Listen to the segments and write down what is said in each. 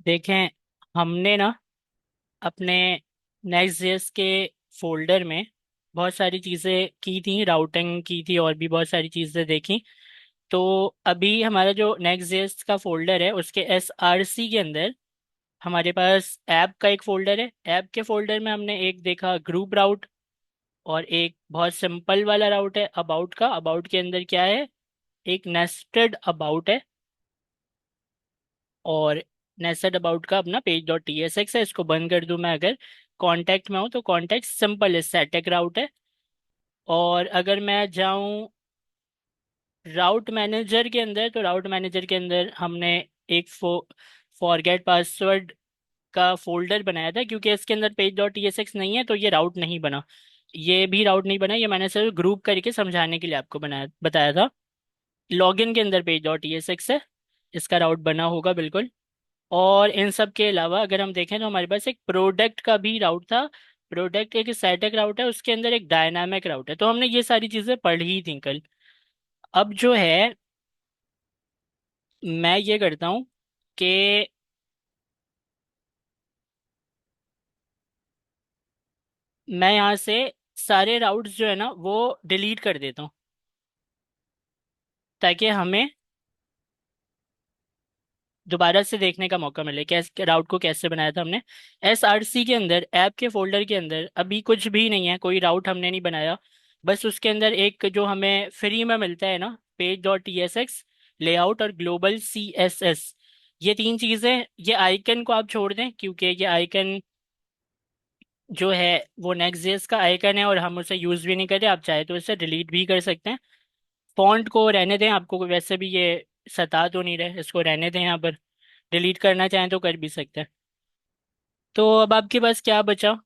देखें, हमने ना अपने नेक्स्ट जेएस के फोल्डर में बहुत सारी चीज़ें की थी, राउटिंग की थी और भी बहुत सारी चीज़ें देखी। तो अभी हमारा जो नेक्स्ट जेएस का फोल्डर है उसके एसआरसी के अंदर हमारे पास ऐप का एक फोल्डर है। ऐप के फोल्डर में हमने एक देखा ग्रुप राउट, और एक बहुत सिंपल वाला राउट है अबाउट का। अबाउट के अंदर क्या है, एक नेस्टेड अबाउट है। और नेस्टेड अबाउट का अपना पेज डॉट टीएसएक्स है। इसको बंद कर दूं मैं अगर कॉन्टैक्ट में हूं तो कॉन्टैक्ट सिंपल है, स्टैटिक राउट है। और अगर मैं जाऊं राउट मैनेजर के अंदर, तो राउट मैनेजर के अंदर हमने एक फॉरगेट पासवर्ड का फोल्डर बनाया था, क्योंकि इसके अंदर पेज डॉट टीएसएक्स नहीं है तो ये राउट नहीं बना। ये भी राउट नहीं बना, ये मैंने सिर्फ ग्रुप करके समझाने के लिए आपको बनाया बताया था। लॉगिन के अंदर पेज डॉट टीएसएक्स है, इसका राउट बना होगा बिल्कुल। और इन सब के अलावा अगर हम देखें तो हमारे पास एक प्रोडक्ट का भी राउट था। प्रोडक्ट एक स्टैटिक राउट है, उसके अंदर एक डायनामिक राउट है। तो हमने ये सारी चीज़ें पढ़ी थी कल। अब जो है, मैं ये करता हूँ कि मैं यहाँ से सारे राउट्स जो है ना वो डिलीट कर देता हूँ, ताकि हमें दोबारा से देखने का मौका मिले कैसे राउट को कैसे बनाया था हमने। एसआरसी के अंदर ऐप के फोल्डर के अंदर अभी कुछ भी नहीं है, कोई राउट हमने नहीं बनाया। बस उसके अंदर एक जो हमें फ्री में मिलता है ना, पेज डॉट टीएसएक्स, लेआउट और ग्लोबल सीएसएस, ये तीन चीज़ें। ये आइकन को आप छोड़ दें, क्योंकि ये आइकन जो है वो नेक्स्ट.जेएस का आइकन है और हम उसे यूज़ भी नहीं करते। आप चाहे तो इसे डिलीट भी कर सकते हैं। फॉन्ट को रहने दें, आपको वैसे भी ये सता तो नहीं रहे, इसको रहने दें यहाँ पर। डिलीट करना चाहें तो कर भी सकते हैं। तो अब आपके पास क्या बचा?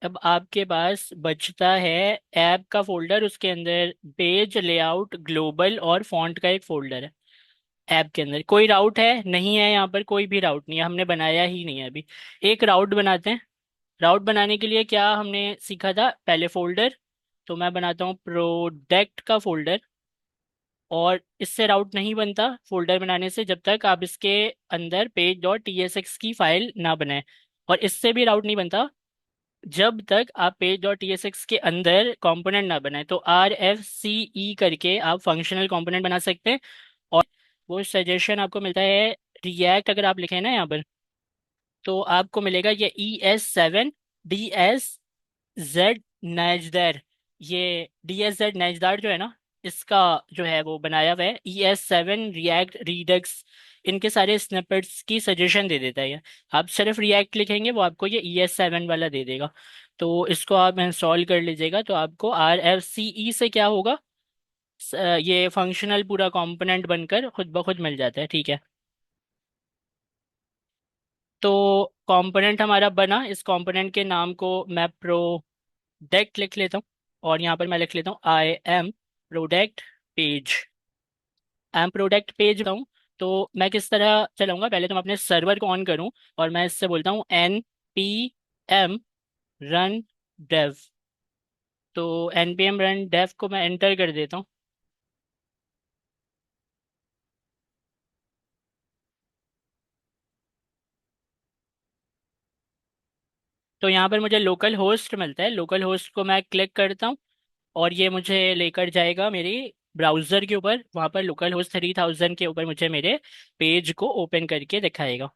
अब आपके पास बचता है ऐप का फोल्डर, उसके अंदर पेज, लेआउट, ग्लोबल और फॉन्ट का एक फोल्डर है। ऐप के अंदर कोई राउट है नहीं है, यहाँ पर कोई भी राउट नहीं है, हमने बनाया ही नहीं है अभी। एक राउट बनाते हैं। राउट बनाने के लिए क्या हमने सीखा था पहले? फोल्डर। तो मैं बनाता हूँ प्रोडक्ट का फोल्डर। और इससे राउट नहीं बनता फोल्डर बनाने से, जब तक आप इसके अंदर पेज डॉट टीएसएक्स की फाइल ना बनाए। और इससे भी राउट नहीं बनता जब तक आप पेज डॉट टीएसएक्स के अंदर कंपोनेंट ना बनाए। तो आर एफ सी ई करके आप फंक्शनल कंपोनेंट बना सकते हैं। और वो सजेशन आपको मिलता है रिएक्ट, अगर आप लिखें ना यहाँ पर, तो आपको मिलेगा ये ES7 DSZ नैजदार। ये DSZ नैजदार जो है ना, इसका जो है वो बनाया हुआ है ES7 रिएक्ट रीडक्स। इनके सारे स्निपेट्स की सजेशन दे देता है ये। आप सिर्फ रिएक्ट लिखेंगे वो आपको ये ES7 वाला दे देगा। तो इसको आप इंस्टॉल कर लीजिएगा, तो आपको RFCE से क्या होगा, ये फंक्शनल पूरा कंपोनेंट बनकर खुद ब खुद मिल जाता है, ठीक है। तो कंपोनेंट हमारा बना, इस कंपोनेंट के नाम को मैं प्रोडक्ट लिख लेता हूँ। और यहाँ पर मैं लिख लेता हूँ I am product page. I M product page बताऊँ तो मैं किस तरह चलाऊंगा? पहले तो मैं अपने सर्वर को ऑन करूँ और मैं इससे बोलता हूँ npm रन dev। तो npm रन dev को मैं एंटर कर देता हूँ। तो यहाँ पर मुझे लोकल होस्ट मिलता है, लोकल होस्ट को मैं क्लिक करता हूँ और ये मुझे लेकर जाएगा मेरी ब्राउज़र के ऊपर। वहाँ पर लोकल होस्ट 3000 के ऊपर मुझे मेरे पेज को ओपन करके दिखाएगा।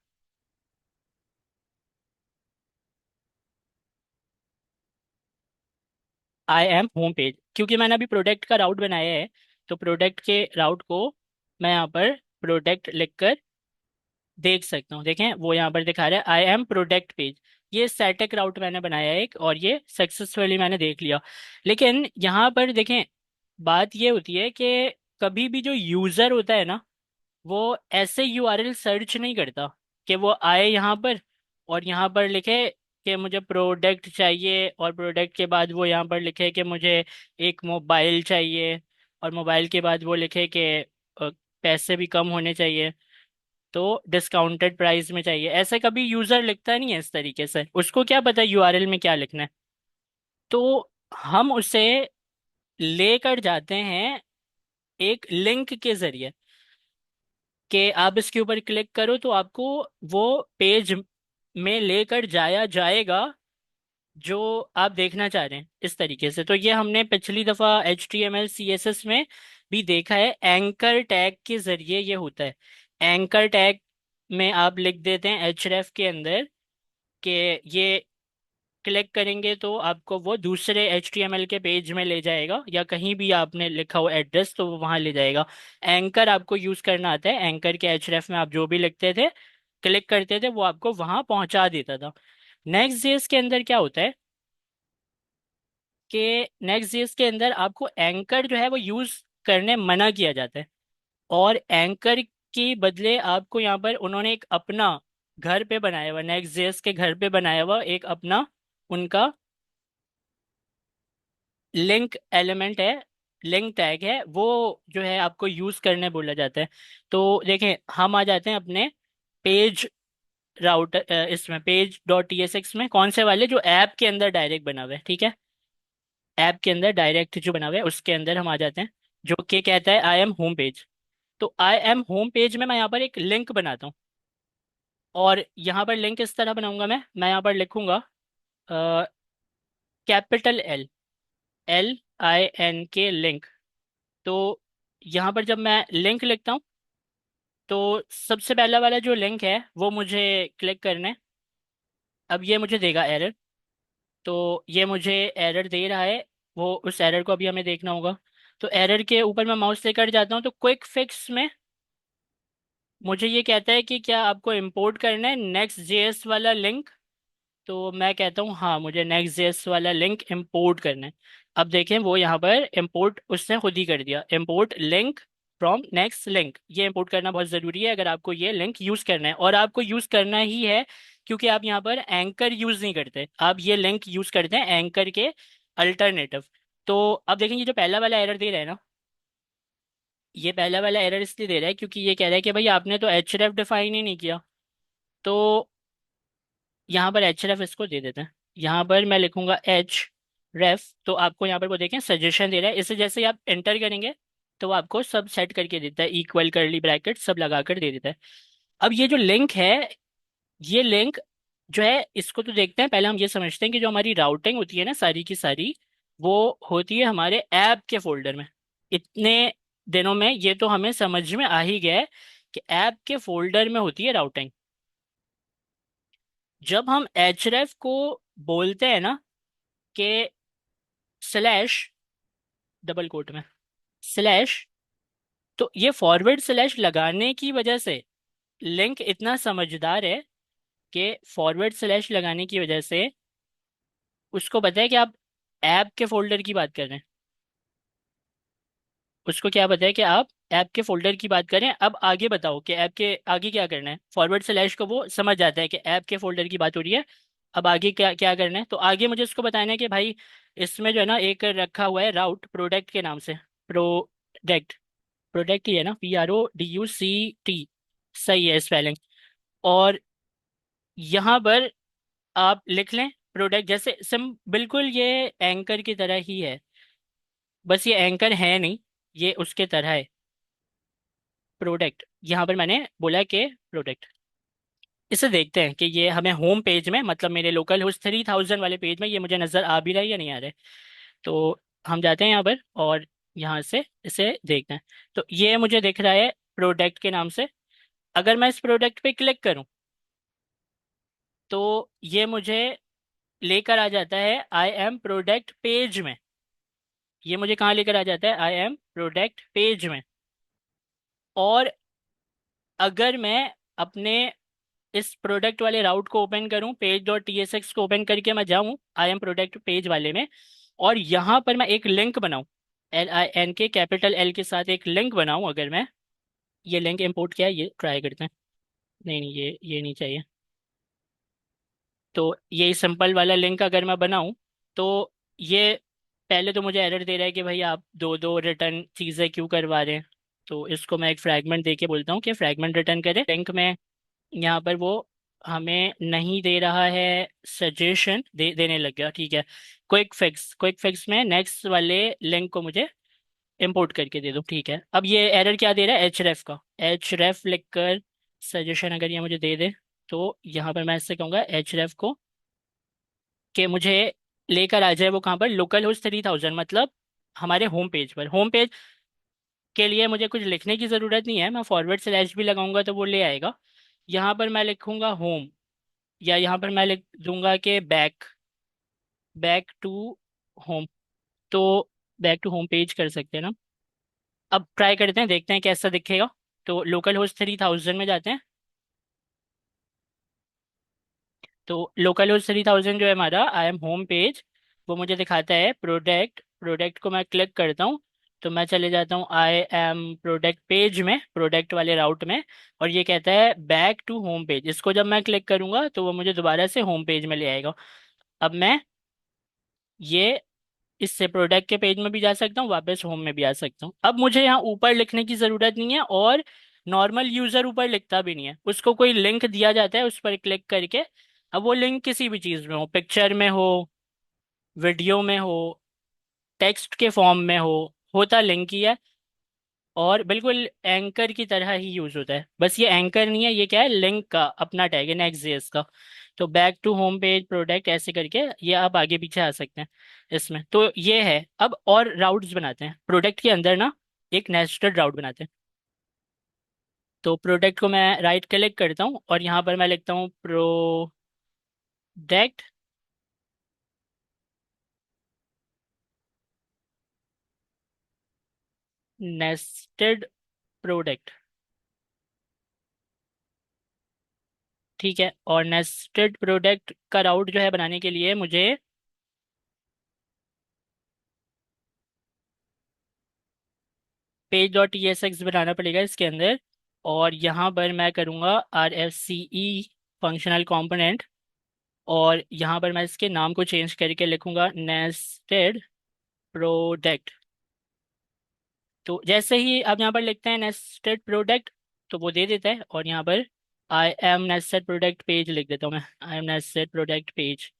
आई एम होम पेज, क्योंकि मैंने अभी प्रोडक्ट का राउट बनाया है। तो प्रोडक्ट के राउट को मैं यहाँ पर प्रोडक्ट लिखकर देख सकता हूँ। देखें, वो यहाँ पर दिखा रहा है आई एम प्रोडक्ट पेज। ये स्टैटिक राउट मैंने बनाया है एक, और ये सक्सेसफुली मैंने देख लिया। लेकिन यहाँ पर देखें, बात ये होती है कि कभी भी जो यूज़र होता है ना, वो ऐसे यूआरएल सर्च नहीं करता कि वो आए यहाँ पर और यहाँ पर लिखे कि मुझे प्रोडक्ट चाहिए, और प्रोडक्ट के बाद वो यहाँ पर लिखे कि मुझे एक मोबाइल चाहिए, और मोबाइल के बाद वो लिखे कि पैसे भी कम होने चाहिए, तो डिस्काउंटेड प्राइस में चाहिए। ऐसे कभी यूज़र लिखता नहीं है इस तरीके से, उसको क्या पता यूआरएल में क्या लिखना है। तो हम उसे लेकर जाते हैं एक लिंक के जरिए। कि आप इसके ऊपर क्लिक करो तो आपको वो पेज में लेकर जाया जाएगा जो आप देखना चाह रहे हैं, इस तरीके से। तो ये हमने पिछली दफ़ा HTML CSS में भी देखा है, एंकर टैग के जरिए ये होता है। एंकर टैग में आप लिख देते हैं href के अंदर कि ये क्लिक करेंगे तो आपको वो दूसरे HTML के पेज में ले जाएगा, या कहीं भी आपने लिखा हो एड्रेस तो वो वहां ले जाएगा। एंकर आपको यूज करना आता है, एंकर के href में आप जो भी लिखते थे, क्लिक करते थे, वो आपको वहां पहुंचा देता था। नेक्स्ट जेएस के अंदर क्या होता है कि नेक्स्ट जेएस के अंदर आपको एंकर जो है वो यूज करने मना किया जाता है, और एंकर के बदले आपको यहाँ पर उन्होंने एक अपना घर पे बनाया हुआ, नेक्स्ट जेएस के घर पे बनाया हुआ एक अपना उनका लिंक एलिमेंट है, लिंक टैग है, वो जो है आपको यूज करने बोला जाता है। तो देखें, हम आ जाते हैं अपने पेज राउटर, इसमें पेज डॉट TSX में, कौन से वाले, जो ऐप के अंदर डायरेक्ट बना हुआ है, ठीक है। ऐप के अंदर डायरेक्ट जो बना हुआ है उसके अंदर हम आ जाते हैं, जो कि कहता है आई एम होम पेज। तो आई एम होम पेज में मैं यहाँ पर एक लिंक बनाता हूँ, और यहाँ पर लिंक इस तरह बनाऊंगा, मैं यहाँ पर लिखूंगा कैपिटल LINK लिंक। तो यहाँ पर जब मैं लिंक लिखता हूँ तो सबसे पहला वाला जो लिंक है वो मुझे क्लिक करना है। अब ये मुझे देगा एरर, तो ये मुझे एरर दे रहा है, वो उस एरर को अभी हमें देखना होगा। तो एरर के ऊपर मैं माउस लेकर जाता हूँ, तो क्विक फिक्स में मुझे ये कहता है कि क्या आपको इंपोर्ट करना है नेक्स्ट जेएस वाला लिंक। तो मैं कहता हूँ हाँ, मुझे नेक्स्ट जेएस वाला लिंक इंपोर्ट करना है। अब देखें, वो यहाँ पर इंपोर्ट उसने खुद ही कर दिया, import link from next link. ये इंपोर्ट करना बहुत ज़रूरी है अगर आपको ये लिंक यूज़ करना है, और आपको यूज़ करना ही है क्योंकि आप यहाँ पर एंकर यूज़ नहीं करते, आप ये लिंक यूज़ करते हैं एंकर के अल्टरनेटिव। तो अब देखें, ये जो पहला वाला एरर दे रहा है ना, ये पहला वाला एरर इसलिए दे रहा है क्योंकि ये कह रहा है कि भाई आपने तो href डिफाइन ही नहीं किया। तो यहाँ पर एच रेफ इसको दे देते हैं, यहाँ पर मैं लिखूंगा href। तो आपको यहाँ पर वो देखें सजेशन दे रहा है, इसे जैसे ही आप एंटर करेंगे तो वो आपको सब सेट करके देता है, इक्वल करली ब्रैकेट सब लगा कर दे देता है। अब ये जो लिंक है, ये लिंक जो है इसको तो देखते हैं, पहले हम ये समझते हैं कि जो हमारी राउटिंग होती है ना सारी की सारी, वो होती है हमारे ऐप के फोल्डर में। इतने दिनों में ये तो हमें समझ में आ ही गया है कि ऐप के फोल्डर में होती है राउटिंग। जब हम href को बोलते हैं ना कि स्लैश, डबल कोट में स्लैश, तो ये फॉरवर्ड स्लैश लगाने की वजह से लिंक इतना समझदार है कि फॉरवर्ड स्लैश लगाने की वजह से उसको पता है कि आप ऐप के फोल्डर की बात कर रहे हैं। उसको क्या पता है कि आप ऐप के फोल्डर की बात करें, अब आगे बताओ कि ऐप के आगे क्या करना है। फॉरवर्ड स्लैश को वो समझ जाता है कि ऐप के फोल्डर की बात हो रही है, अब आगे क्या क्या करना है। तो आगे मुझे इसको बताना है कि भाई इसमें जो है ना एक रखा हुआ है राउट प्रोडक्ट के नाम से, प्रोडक्ट, प्रोडक्ट ही है ना, PRODUCT, सही है स्पेलिंग। और यहाँ पर आप लिख लें प्रोडक्ट, जैसे सिम बिल्कुल ये एंकर की तरह ही है, बस ये एंकर है नहीं, ये उसके तरह है। प्रोडक्ट, यहाँ पर मैंने बोला कि प्रोडक्ट। इसे देखते हैं कि ये हमें होम पेज में, मतलब मेरे लोकल होस्ट 3000 वाले पेज में ये मुझे नज़र आ भी रहा है या नहीं आ रहा है। तो हम जाते हैं यहाँ पर और यहाँ से इसे देखते हैं। तो ये मुझे दिख रहा है प्रोडक्ट के नाम से। अगर मैं इस प्रोडक्ट पे क्लिक करूँ तो ये मुझे लेकर आ जाता है आई एम प्रोडक्ट पेज में। ये मुझे कहाँ लेकर आ जाता है, आई एम प्रोडक्ट पेज में। और अगर मैं अपने इस प्रोडक्ट वाले राउट को ओपन करूं, page.tsx को ओपन करके मैं जाऊं आई एम प्रोडक्ट पेज वाले में, और यहाँ पर मैं एक लिंक बनाऊं, LINK कैपिटल L के साथ एक लिंक बनाऊं, अगर मैं ये लिंक इंपोर्ट किया है, ये ट्राई करते हैं। नहीं नहीं, ये नहीं चाहिए। तो ये सिंपल वाला लिंक अगर मैं बनाऊं तो ये पहले तो मुझे एरर दे रहा है कि भाई आप दो दो रिटर्न चीज़ें क्यों करवा रहे हैं। तो इसको मैं एक फ्रैगमेंट दे के बोलता हूँ कि फ्रैगमेंट रिटर्न करें। लिंक में यहाँ पर वो हमें नहीं दे रहा है, सजेशन देने लग गया, ठीक है। क्विक फिक्स, क्विक फिक्स में नेक्स्ट वाले लिंक को मुझे इंपोर्ट करके दे दो, ठीक है। अब ये एरर क्या दे रहा है, एच रेफ का। एच रेफ लिख कर सजेशन अगर ये मुझे दे दे, तो यहाँ पर मैं इससे कहूँगा एच रेफ को कि मुझे लेकर आ जाए वो कहाँ पर, लोकल होस्ट 3000, मतलब हमारे होम पेज पर। होम पेज के लिए मुझे कुछ लिखने की ज़रूरत नहीं है, मैं फॉरवर्ड स्लैश भी लगाऊंगा तो वो ले आएगा। यहाँ पर मैं लिखूंगा होम, या यहाँ पर मैं लिख दूंगा कि बैक, बैक टू होम। तो बैक टू होम पेज कर सकते हैं ना। अब ट्राई करते हैं, देखते हैं कैसा दिखेगा। तो लोकल होस्ट 3000 में जाते हैं। तो लोकल होस्ट 3000 जो है हमारा, आई एम होम पेज, वो मुझे दिखाता है प्रोडक्ट। प्रोडक्ट को मैं क्लिक करता हूँ, तो मैं चले जाता हूँ आई एम प्रोडक्ट पेज में, प्रोडक्ट वाले राउट में। और ये कहता है बैक टू होम पेज, इसको जब मैं क्लिक करूंगा तो वो मुझे दोबारा से होम पेज में ले आएगा। अब मैं ये इससे प्रोडक्ट के पेज में भी जा सकता हूँ, वापस होम में भी आ सकता हूँ। अब मुझे यहाँ ऊपर लिखने की ज़रूरत नहीं है, और नॉर्मल यूज़र ऊपर लिखता भी नहीं है, उसको कोई लिंक दिया जाता है उस पर क्लिक करके। अब वो लिंक किसी भी चीज़ में हो, पिक्चर में हो, वीडियो में हो, टेक्स्ट के फॉर्म में हो, होता लिंक ही है। और बिल्कुल एंकर की तरह ही यूज़ होता है, बस ये एंकर नहीं है, ये क्या है, लिंक का अपना टैग है नेक्स्ट का। तो back to home page product ऐसे करके ये आप आगे पीछे आ सकते हैं इसमें। तो ये है। अब और राउट्स बनाते हैं प्रोडक्ट के अंदर ना, एक नेस्टेड राउट बनाते हैं। तो प्रोडक्ट को मैं राइट क्लिक करता हूँ और यहाँ पर मैं लिखता हूँ प्रोडक्ट नेस्टेड प्रोडक्ट, ठीक है। और नेस्टेड प्रोडक्ट का राउट जो है बनाने के लिए मुझे page dot E S X बनाना पड़ेगा इसके अंदर। और यहाँ पर मैं करूँगा R F C E functional component. और यहाँ पर मैं इसके नाम को चेंज करके लिखूँगा नेस्टेड प्रोडक्ट। तो जैसे ही आप यहाँ पर लिखते हैं नेस्टेड प्रोडक्ट, तो वो दे देता है। और यहाँ पर I am nested product page लिख देता हूँ मैं, I am nested product page.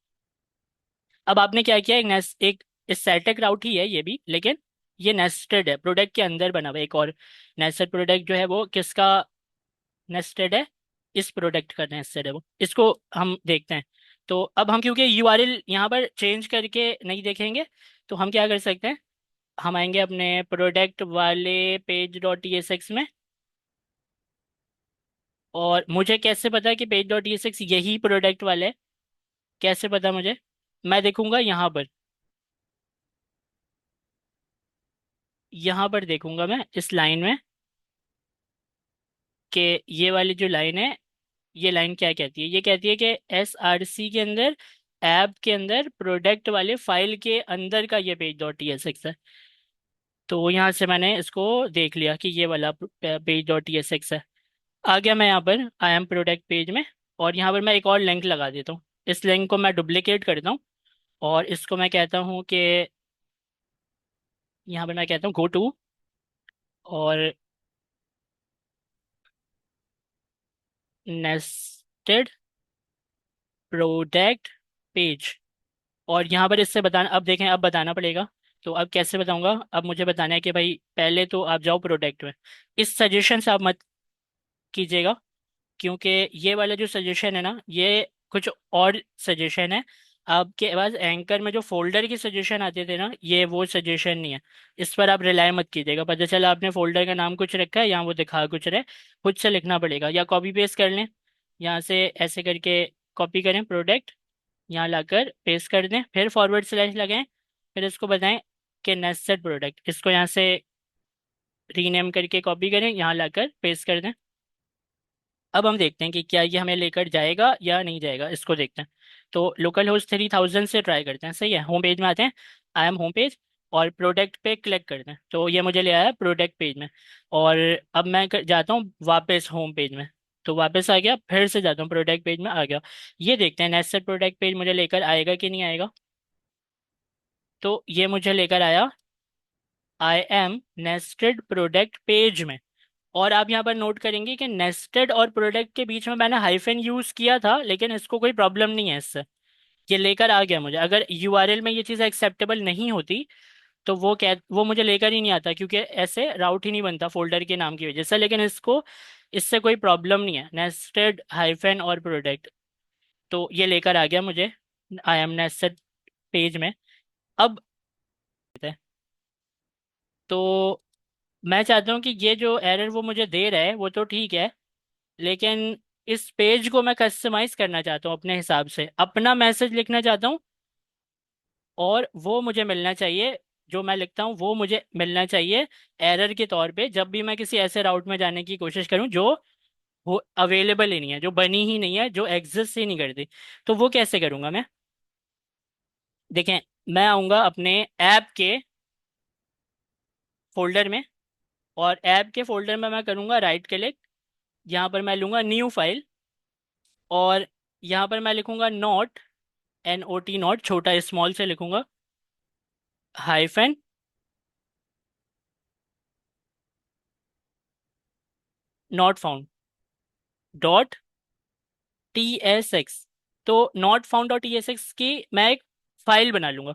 अब आपने क्या किया, एक स्टैटिक राउट ही है ये भी, लेकिन ये नेस्टेड है, प्रोडक्ट के अंदर बना हुआ है एक और। नेस्टेड प्रोडक्ट जो है वो किसका नेस्टेड है, इस प्रोडक्ट का नेस्टेड है वो, इसको हम देखते हैं। तो अब हम क्योंकि यूआरएल यहाँ पर चेंज करके नहीं देखेंगे, तो हम क्या कर सकते हैं, हम आएंगे अपने प्रोडक्ट वाले page dot E S x में। और मुझे कैसे पता है कि page dot E S x यही प्रोडक्ट वाला है, कैसे पता मुझे, मैं देखूंगा यहाँ पर, यहाँ पर देखूंगा मैं इस लाइन में कि ये वाली जो लाइन है, ये लाइन क्या कहती है, ये कहती है कि एस आर सी के अंदर, ऐप के अंदर प्रोडक्ट वाले फाइल के अंदर का ये page dot T S x है। तो यहाँ से मैंने इसको देख लिया कि ये वाला page dot T S x है। आ गया मैं यहाँ पर आई एम प्रोडक्ट पेज में। और यहाँ पर मैं एक और लिंक लगा देता हूँ, इस लिंक को मैं डुप्लीकेट करता हूँ। और इसको मैं कहता हूँ कि यहाँ पर मैं कहता हूँ गो टू, और नेस्टेड प्रोडक्ट पेज। और यहाँ पर इससे बताना, अब देखें अब बताना पड़ेगा। तो अब कैसे बताऊंगा, अब मुझे बताना है कि भाई पहले तो आप जाओ प्रोडक्ट में, इस सजेशन से आप मत कीजिएगा, क्योंकि ये वाला जो सजेशन है ना, ये कुछ और सजेशन है। आपके पास एंकर में जो फोल्डर की सजेशन आते थे ना, ये वो सजेशन नहीं है। इस पर आप रिलाय मत कीजिएगा, पता चला आपने फोल्डर का नाम कुछ रखा है, यहाँ वो दिखा कुछ रहे, खुद से लिखना पड़ेगा, या कॉपी पेस्ट कर लें यहाँ से, ऐसे करके कॉपी करें प्रोडक्ट, यहाँ लाकर पेस्ट कर दें, फिर फॉरवर्ड स्लैश लगाएं, फिर इसको बताएं कि नेस्टेड प्रोडक्ट, इसको यहाँ से रीनेम करके कॉपी करें, यहाँ लाकर पेस्ट कर दें। अब हम देखते हैं कि क्या ये हमें लेकर जाएगा या नहीं जाएगा, इसको देखते हैं। तो लोकल होस्ट 3000 से ट्राई करते हैं, सही है। होम पेज में आते हैं, आई एम होम पेज, और प्रोडक्ट पे क्लिक करते हैं, तो ये मुझे ले आया प्रोडक्ट पेज में। और अब मैं जाता हूँ वापस होम पेज में, तो वापस आ गया, फिर से जाता हूँ प्रोडक्ट पेज में, आ गया। ये देखते हैं नेस्टेड प्रोडक्ट पेज मुझे लेकर आएगा कि नहीं आएगा। तो ये मुझे लेकर आया I am nested product page में। और आप यहाँ पर नोट करेंगे कि नेस्टेड और प्रोडक्ट के बीच में मैंने हाइफन यूज किया था, लेकिन इसको कोई प्रॉब्लम नहीं है इससे, ये लेकर आ गया मुझे। अगर यूआरएल में ये चीज़ एक्सेप्टेबल नहीं होती, तो वो मुझे लेकर ही नहीं आता, क्योंकि ऐसे राउट ही नहीं बनता फोल्डर के नाम की वजह से। लेकिन इससे कोई प्रॉब्लम नहीं है, नेस्टेड हाइफन और प्रोडक्ट। तो ये लेकर आ गया मुझे आई एम नेस्टेड पेज में। अब तो मैं चाहता हूँ कि ये जो एरर वो मुझे दे रहा है वो तो ठीक है, लेकिन इस पेज को मैं कस्टमाइज करना चाहता हूँ, अपने हिसाब से अपना मैसेज लिखना चाहता हूँ। और वो मुझे मिलना चाहिए, जो मैं लिखता हूँ वो मुझे मिलना चाहिए एरर के तौर पे, जब भी मैं किसी ऐसे राउट में जाने की कोशिश करूँ जो वो अवेलेबल ही नहीं है, जो बनी ही नहीं है, जो एग्जिस्ट ही नहीं करती। तो वो कैसे करूँगा मैं? देखें, मैं आऊँगा अपने ऐप के फोल्डर में, और ऐप के फोल्डर में मैं करूँगा राइट क्लिक। यहाँ पर मैं लूँगा न्यू फाइल, और यहाँ पर मैं लिखूँगा नोट, NOT नोट, छोटा स्मॉल से लिखूँगा, hyphen not found dot TSX। तो नॉट फाउंड डॉट TSX की मैं एक फाइल बना लूँगा।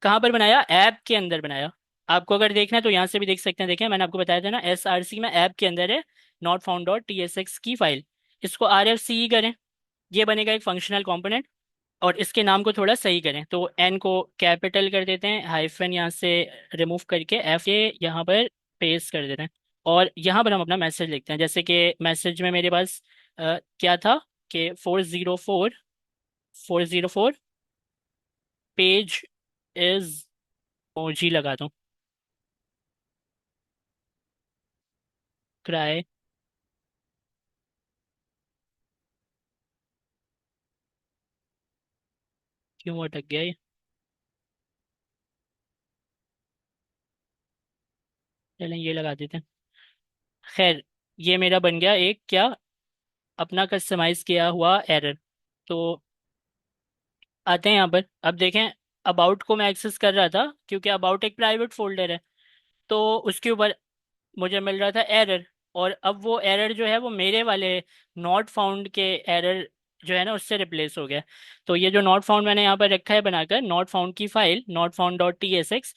कहाँ पर बनाया? ऐप के अंदर बनाया। आपको अगर देखना है तो यहाँ से भी देख सकते हैं। देखें, मैंने आपको बताया था ना, SRC में ऐप के अंदर है नॉट फाउंड डॉट TSX की फाइल। इसको RFCE करें, ये बनेगा एक फंक्शनल कंपोनेंट। और इसके नाम को थोड़ा सही करें, तो N को कैपिटल कर देते हैं, हाइफन यहाँ से रिमूव करके F ये यहाँ पर पेस्ट कर देते हैं। और यहाँ पर हम अपना मैसेज लिखते हैं, जैसे कि मैसेज में मेरे पास क्या था कि 404 पेज इज ओजी लगा दूँ, क्राई। क्यों अटक गया ये? चलें ये लगा देते हैं। खैर, ये मेरा बन गया एक क्या, अपना कस्टमाइज किया हुआ एरर। तो आते हैं यहाँ पर, अब देखें, अबाउट को मैं एक्सेस कर रहा था क्योंकि अबाउट एक प्राइवेट फोल्डर है। तो उसके ऊपर मुझे मिल रहा था एरर, और अब वो एरर जो है वो मेरे वाले नॉट फाउंड के एरर जो है ना उससे रिप्लेस हो गया। तो ये जो नॉट फाउंड मैंने यहाँ पर रखा है बनाकर, नॉट फाउंड की file not found dot TSX,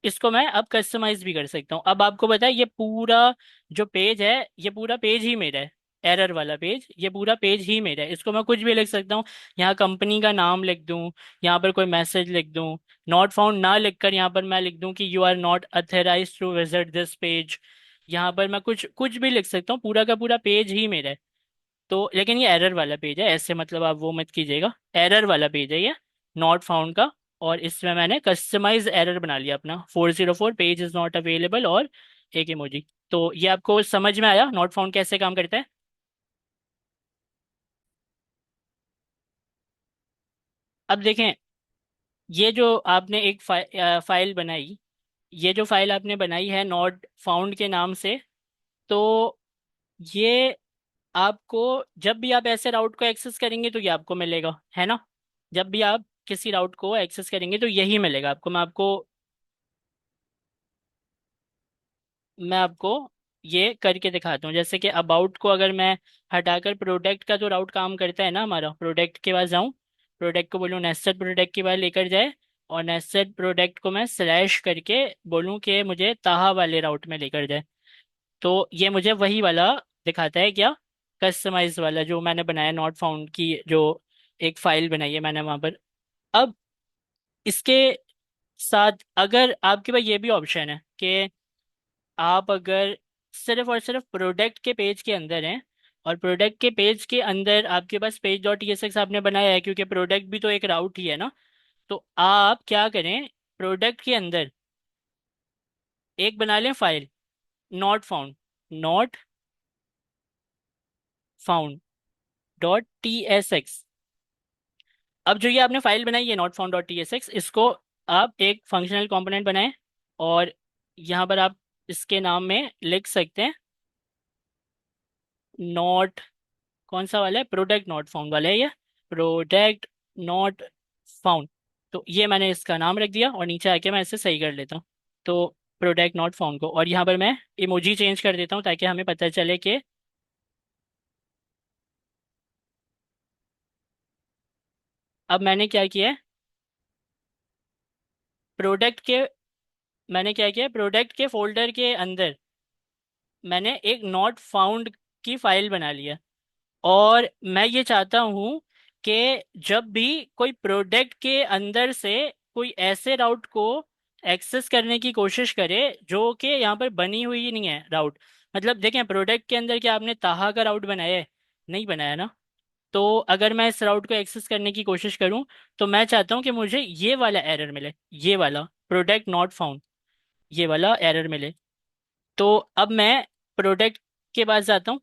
इसको मैं अब कस्टमाइज भी कर सकता हूँ। अब आपको पता है ये पूरा जो पेज है, ये पूरा पेज ही मेरा है। एरर वाला पेज, ये पूरा पेज ही मेरा है। इसको मैं कुछ भी लिख सकता हूँ, यहाँ कंपनी का नाम लिख दूँ, यहाँ पर कोई मैसेज लिख दूँ। नॉट फाउंड ना लिखकर यहाँ पर मैं लिख दूँ कि you are not authorise to visit this page. यहाँ पर मैं कुछ कुछ भी लिख सकता हूँ, पूरा का पूरा पेज ही मेरा है। तो लेकिन ये एरर वाला पेज है, ऐसे मतलब आप वो मत कीजिएगा, एरर वाला पेज है ये, नॉट फाउंड का। और इसमें मैंने कस्टमाइज एरर बना लिया अपना, 404 पेज इज नॉट अवेलेबल, और एक इमोजी। तो ये आपको समझ में आया नॉट फाउंड कैसे काम करता है? अब देखें, ये जो आपने एक फाइल बनाई, ये जो फाइल आपने बनाई है नॉट फाउंड के नाम से, तो ये आपको जब भी आप ऐसे राउट को एक्सेस करेंगे तो ये आपको मिलेगा, है ना? जब भी आप किसी राउट को एक्सेस करेंगे तो यही मिलेगा आपको। मैं आपको ये करके दिखाता हूँ। जैसे कि अबाउट को अगर मैं हटाकर प्रोडक्ट का जो राउट काम करता है ना हमारा, प्रोडक्ट के पास जाऊँ, प्रोडक्ट को बोलूँ नेस्टेड प्रोडक्ट के पास लेकर जाए, और नेस्टेड प्रोडक्ट को मैं स्लैश करके बोलूँ कि मुझे ताहा वाले राउट में लेकर जाए, तो ये मुझे वही वाला दिखाता है क्या, कस्टमाइज वाला जो मैंने बनाया नॉट फाउंड की जो एक फाइल बनाई है मैंने वहां पर। अब इसके साथ अगर आपके पास ये भी ऑप्शन है कि आप अगर सिर्फ और सिर्फ प्रोडक्ट के पेज के अंदर हैं, और प्रोडक्ट के पेज के अंदर आपके पास पेज डॉट TSX आपने बनाया है, क्योंकि प्रोडक्ट भी तो एक राउट ही है ना, तो आप क्या करें, प्रोडक्ट के अंदर एक बना लें file, not found, not found dot TSX। अब जो ये आपने फाइल बनाई है नॉट फाउंड डॉट TSX, इसको आप एक फंक्शनल कंपोनेंट बनाएं, और यहाँ पर आप इसके नाम में लिख सकते हैं नॉट, कौन सा वाला है, प्रोडक्ट नॉट फाउंड वाला है ये, प्रोडक्ट नॉट फाउंड। तो ये मैंने इसका नाम रख दिया, और नीचे आके मैं इसे सही कर लेता हूँ। तो प्रोडक्ट नॉट फाउंड को, और यहाँ पर मैं इमोजी चेंज कर देता हूँ ताकि हमें पता चले कि अब मैंने क्या किया है, प्रोडक्ट के मैंने क्या किया, प्रोडक्ट के फोल्डर के अंदर मैंने एक नॉट फाउंड की फाइल बना लिया। और मैं ये चाहता हूँ कि जब भी कोई प्रोडक्ट के अंदर से कोई ऐसे राउट को एक्सेस करने की कोशिश करे जो कि यहाँ पर बनी हुई ही नहीं है राउट। मतलब देखें, प्रोडक्ट के अंदर क्या आपने ताहा का राउट बनाया है? नहीं बनाया ना। तो अगर मैं इस राउट को एक्सेस करने की कोशिश करूँ तो मैं चाहता हूँ कि मुझे ये वाला एरर मिले, ये वाला प्रोडक्ट नॉट फाउंड, ये वाला एरर मिले। तो अब मैं प्रोडक्ट के पास जाता हूँ,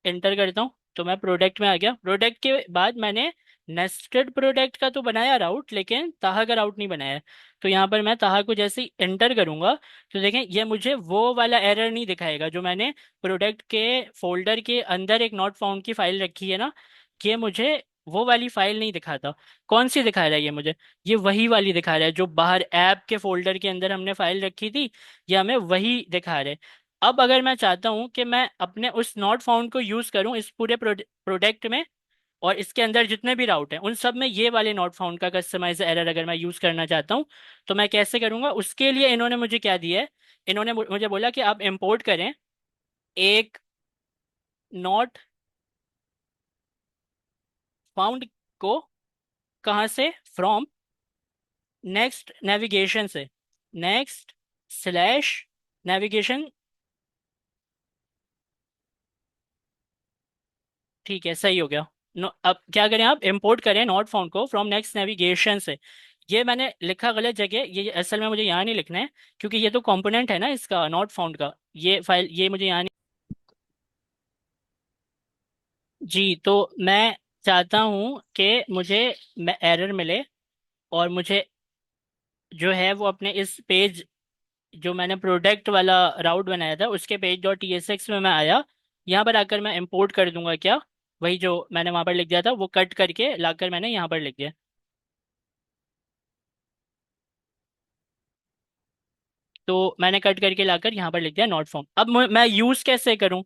एंटर करता हूँ, तो मैं प्रोडक्ट में आ गया। प्रोडक्ट के बाद मैंने नेस्टेड प्रोडक्ट का तो बनाया राउट, लेकिन ताहा का राउट नहीं बनाया है। तो यहाँ पर मैं ताहा को जैसे ही एंटर करूंगा तो देखें ये मुझे वो वाला एरर नहीं दिखाएगा जो मैंने प्रोडक्ट के फोल्डर के अंदर एक नॉट फाउंड की फाइल रखी है ना, ये मुझे वो वाली फाइल नहीं दिखाता। कौन सी दिखा रहा है ये मुझे? ये वही वाली दिखा रहा है जो बाहर ऐप के फोल्डर के अंदर हमने फाइल रखी थी, ये हमें वही दिखा रहा है। अब अगर मैं चाहता हूं कि मैं अपने उस नॉट फाउंड को यूज करूं इस पूरे प्रोडक्ट में, और इसके अंदर जितने भी राउट हैं उन सब में ये वाले नॉट फाउंड का कस्टमाइज एरर अगर मैं यूज करना चाहता हूं, तो मैं कैसे करूंगा? उसके लिए इन्होंने मुझे क्या दिया है, इन्होंने मुझे बोला कि आप इंपोर्ट करें एक नॉट फाउंड को। कहाँ से? फ्रॉम नेक्स्ट नेविगेशन से, नेक्स्ट स्लैश नेविगेशन। ठीक है, सही हो गया। अब क्या करें, आप इंपोर्ट करें नॉट फाउंड को फ्रॉम नेक्स्ट नेविगेशन से। ये मैंने लिखा गलत जगह, ये असल में मुझे यहाँ नहीं लिखना है, क्योंकि ये तो कंपोनेंट है ना इसका नॉट फाउंड का, ये फाइल ये मुझे यहाँ नहीं। जी, तो मैं चाहता हूँ कि मुझे एरर मिले, और मुझे जो है वो अपने इस पेज, जो मैंने प्रोडक्ट वाला राउट बनाया था उसके पेज डॉट टीएसएक्स में मैं आया। यहाँ पर आकर मैं इंपोर्ट कर दूंगा क्या, वही जो मैंने वहाँ पर लिख दिया था वो कट करके लाकर मैंने यहाँ पर लिख दिया। तो मैंने कट करके लाकर यहाँ पर लिख दिया नॉट फाउंड। अब मैं यूज़ कैसे करूँ?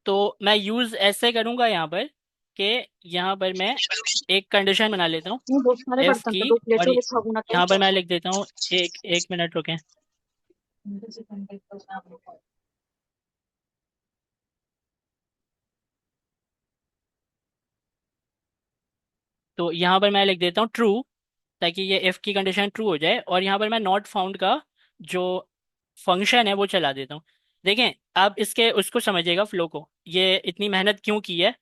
तो मैं यूज़ ऐसे करूँगा यहाँ पर कि यहाँ पर मैं एक कंडीशन बना लेता हूँ, नहीं बहुत सारे एफ बर्तन की। थे, 2 प्लेट और से साबुन आता यहाँ पर मैं लिख देता हूँ, एक एक मिनट रुकें। तो यहाँ पर मैं लिख देता हूँ ट्रू, ताकि ये एफ की कंडीशन ट्रू हो जाए, और यहाँ पर मैं नॉट फाउंड का जो फंक्शन है वो चला देता हूँ। देखें, आप इसके उसको समझिएगा फ्लो को, ये इतनी मेहनत क्यों की है।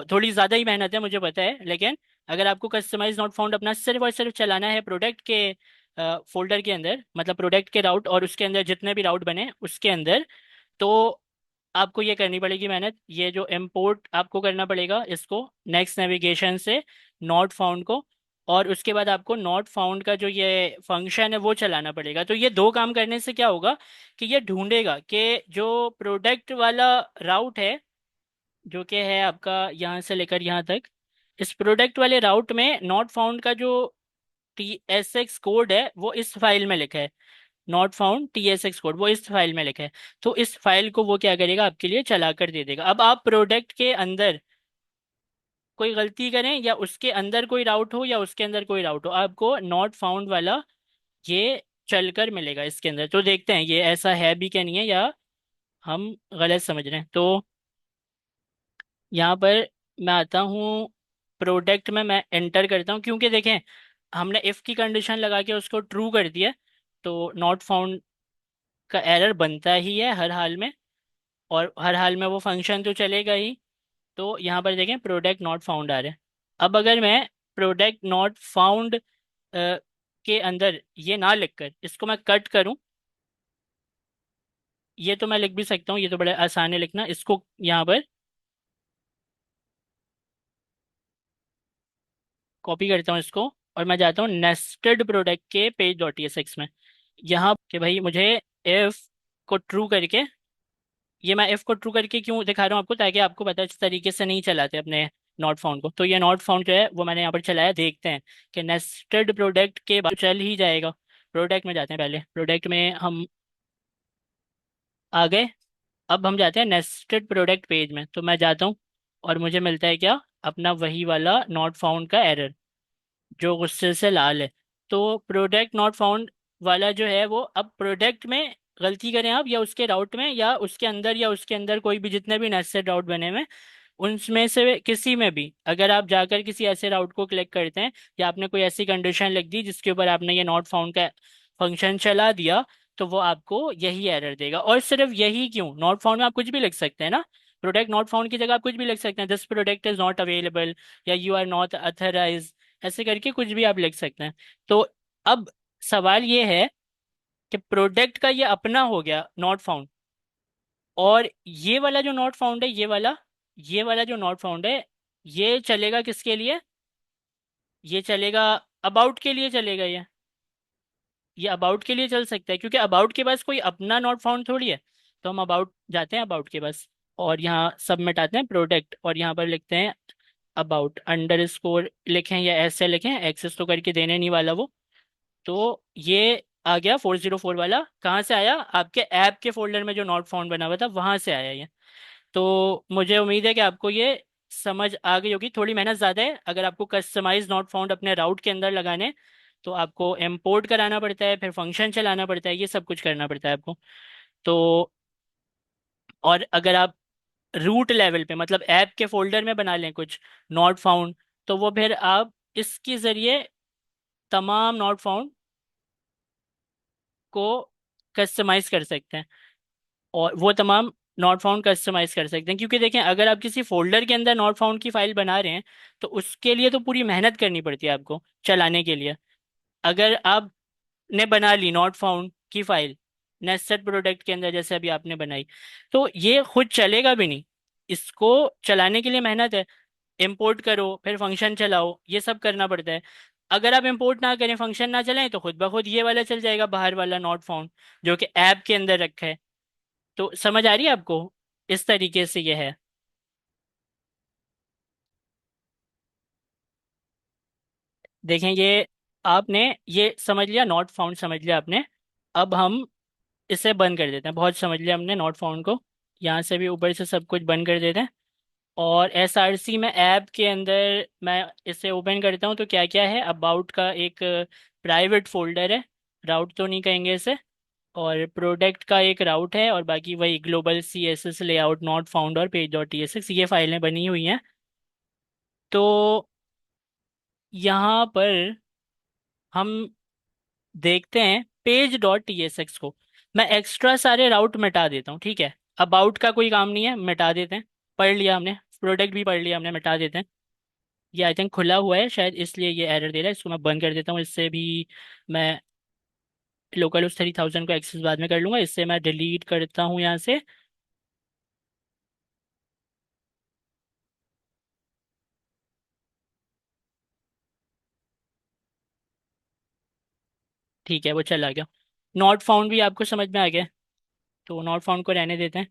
थोड़ी ज़्यादा ही मेहनत है मुझे पता है, लेकिन अगर आपको कस्टमाइज नॉट फाउंड अपना सिर्फ और सिर्फ चलाना है प्रोडक्ट के फोल्डर के अंदर, मतलब प्रोडक्ट के राउट और उसके अंदर जितने भी राउट बने उसके अंदर, तो आपको ये करनी पड़ेगी मेहनत। ये जो इम्पोर्ट आपको करना पड़ेगा इसको नेक्स्ट नेविगेशन से, नॉट फाउंड को, और उसके बाद आपको नॉट फाउंड का जो ये फंक्शन है वो चलाना पड़ेगा। तो ये दो काम करने से क्या होगा कि ये ढूंढेगा कि जो प्रोडक्ट वाला राउट है, जो कि है आपका यहाँ से लेकर यहाँ तक, इस प्रोडक्ट वाले राउट में नॉट फाउंड का जो टी एस एक्स कोड है वो इस फाइल में लिखा है। नॉट फाउंड TSX कोड वो इस फाइल में लिखा है। तो इस फाइल को वो क्या करेगा, आपके लिए चला कर दे देगा। अब आप प्रोडक्ट के अंदर कोई गलती करें, या उसके अंदर कोई राउट हो या उसके अंदर कोई राउट हो, आपको नॉट फाउंड वाला ये चलकर मिलेगा इसके अंदर। तो देखते हैं ये ऐसा है भी क्या नहीं है, या हम गलत समझ रहे हैं। तो यहाँ पर मैं आता हूँ, प्रोडक्ट में मैं एंटर करता हूँ, क्योंकि देखें हमने इफ़ की कंडीशन लगा के उसको ट्रू कर दिया, तो नॉट फाउंड का एरर बनता ही है हर हाल में, और हर हाल में वो फंक्शन तो चलेगा ही। तो यहाँ पर देखें प्रोडक्ट नॉट फाउंड आ रहा है। अब अगर मैं प्रोडक्ट नॉट फाउंड के अंदर ये ना लिखकर इसको मैं कट करूँ, ये तो मैं लिख भी सकता हूँ, ये तो बड़ा आसान है लिखना, इसको यहाँ पर कॉपी करता हूँ इसको, और मैं जाता हूँ नेस्टेड प्रोडक्ट के पेज डॉट टीएसएक्स में। यहाँ कि भाई मुझे एफ को ट्रू करके, ये मैं एफ को ट्रू करके क्यों दिखा रहा हूँ आपको, ताकि आपको पता है इस तरीके से नहीं चलाते अपने नॉट फाउंड को। तो ये नॉट फाउंड जो है वो मैंने यहाँ पर चलाया, देखते हैं कि नेस्टेड प्रोडक्ट के बाद चल ही जाएगा। प्रोडक्ट में जाते हैं, पहले प्रोडक्ट में हम आ गए। अब हम जाते हैं नेस्टेड प्रोडक्ट पेज में, तो मैं जाता हूँ और मुझे मिलता है क्या, अपना वही वाला नॉट फाउंड का एरर जो गुस्से से लाल है। तो प्रोडक्ट नॉट फाउंड वाला जो है वो अब प्रोडक्ट में गलती करें आप, या उसके राउट में, या उसके अंदर कोई भी जितने भी नेस्टेड राउट बने हुए हैं उनमें से किसी में भी अगर आप जाकर किसी ऐसे राउट को क्लिक करते हैं, या आपने कोई ऐसी कंडीशन लिख दी जिसके ऊपर आपने ये नॉट फाउंड का फंक्शन चला दिया, तो वो आपको यही एरर देगा। और सिर्फ यही क्यों, नॉट फाउंड में आप कुछ भी लिख सकते हैं ना, प्रोडक्ट नॉट फाउंड की जगह आप कुछ भी लिख सकते हैं, this product is not available, या यू आर नॉट अथराइज, ऐसे करके कुछ भी आप लिख सकते हैं। तो अब सवाल ये है कि प्रोडक्ट का ये अपना हो गया नॉट फाउंड, और ये वाला जो नॉट फाउंड है, ये वाला जो नॉट फाउंड है, ये चलेगा किसके लिए, ये चलेगा अबाउट के लिए चलेगा। ये अबाउट के लिए चल सकता है, क्योंकि अबाउट के पास कोई अपना नॉट फाउंड थोड़ी है। तो हम अबाउट जाते हैं, अबाउट के पास, और यहाँ सब मिटाते हैं प्रोडक्ट, और यहाँ पर लिखते हैं अबाउट अंडर स्कोर लिखें या ऐसे लिखें, एक्सेस तो करके देने नहीं वाला वो। तो ये आ गया 404 वाला, कहाँ से आया, आपके ऐप के फोल्डर में जो नॉट फाउंड बना हुआ था वहां से आया ये। तो मुझे उम्मीद है कि आपको ये समझ आ गई होगी। थोड़ी मेहनत ज़्यादा है, अगर आपको कस्टमाइज नॉट फाउंड अपने राउट के अंदर लगाने, तो आपको इंपोर्ट कराना पड़ता है, फिर फंक्शन चलाना पड़ता है, ये सब कुछ करना पड़ता है आपको। तो और अगर आप रूट लेवल पे मतलब ऐप के फोल्डर में बना लें कुछ नॉट फाउंड, तो वो फिर आप इसके ज़रिए तमाम नॉट फाउंड को कस्टमाइज कर सकते हैं, और वो तमाम नॉट फाउंड कस्टमाइज कर सकते हैं। क्योंकि देखें, अगर आप किसी फोल्डर के अंदर नॉट फाउंड की फाइल बना रहे हैं, तो उसके लिए तो पूरी मेहनत करनी पड़ती है आपको चलाने के लिए। अगर आपने बना ली नॉट फाउंड की फाइल नेस्टेड प्रोडक्ट के अंदर, जैसे अभी आपने बनाई, तो ये खुद चलेगा भी नहीं। इसको चलाने के लिए मेहनत है, इंपोर्ट करो, फिर फंक्शन चलाओ, ये सब करना पड़ता है। अगर आप इंपोर्ट ना करें, फंक्शन ना चलाएं, तो खुद ब खुद ये वाला चल जाएगा, बाहर वाला नॉट फाउंड जो कि ऐप के अंदर रखा है। तो समझ आ रही है आपको, इस तरीके से ये है। देखें, ये आपने ये समझ लिया, नॉट फाउंड समझ लिया आपने। अब हम इसे बंद कर देते हैं, बहुत समझ लिया हमने नॉट फाउंड को। यहाँ से भी ऊपर से सब कुछ बंद कर देते हैं, और SRC में ऐप के अंदर मैं इसे ओपन करता हूँ, तो क्या क्या है, अबाउट का एक प्राइवेट फोल्डर है, राउट तो नहीं कहेंगे इसे, और प्रोडक्ट का एक राउट है, और बाकी वही global CSS layout not found और page.tsx ये फाइलें बनी हुई हैं। तो यहाँ पर हम देखते हैं page.tsx को, मैं एक्स्ट्रा सारे राउट मिटा देता हूँ, ठीक है। अबाउट का कोई काम नहीं है, मिटा देते हैं। पढ़ लिया हमने, प्रोडक्ट भी पढ़ लिया हमने, मिटा देते हैं। ये आई थिंक खुला हुआ है शायद, इसलिए ये एरर दे रहा है, इसको मैं बंद कर देता हूँ। इससे भी मैं लोकल उस 3000 को एक्सेस बाद में कर लूंगा, इससे मैं डिलीट करता हूँ यहाँ से। ठीक है, वो चला गया। नॉट फाउंड भी आपको समझ में आ गया, तो नॉट फाउंड को रहने देते हैं।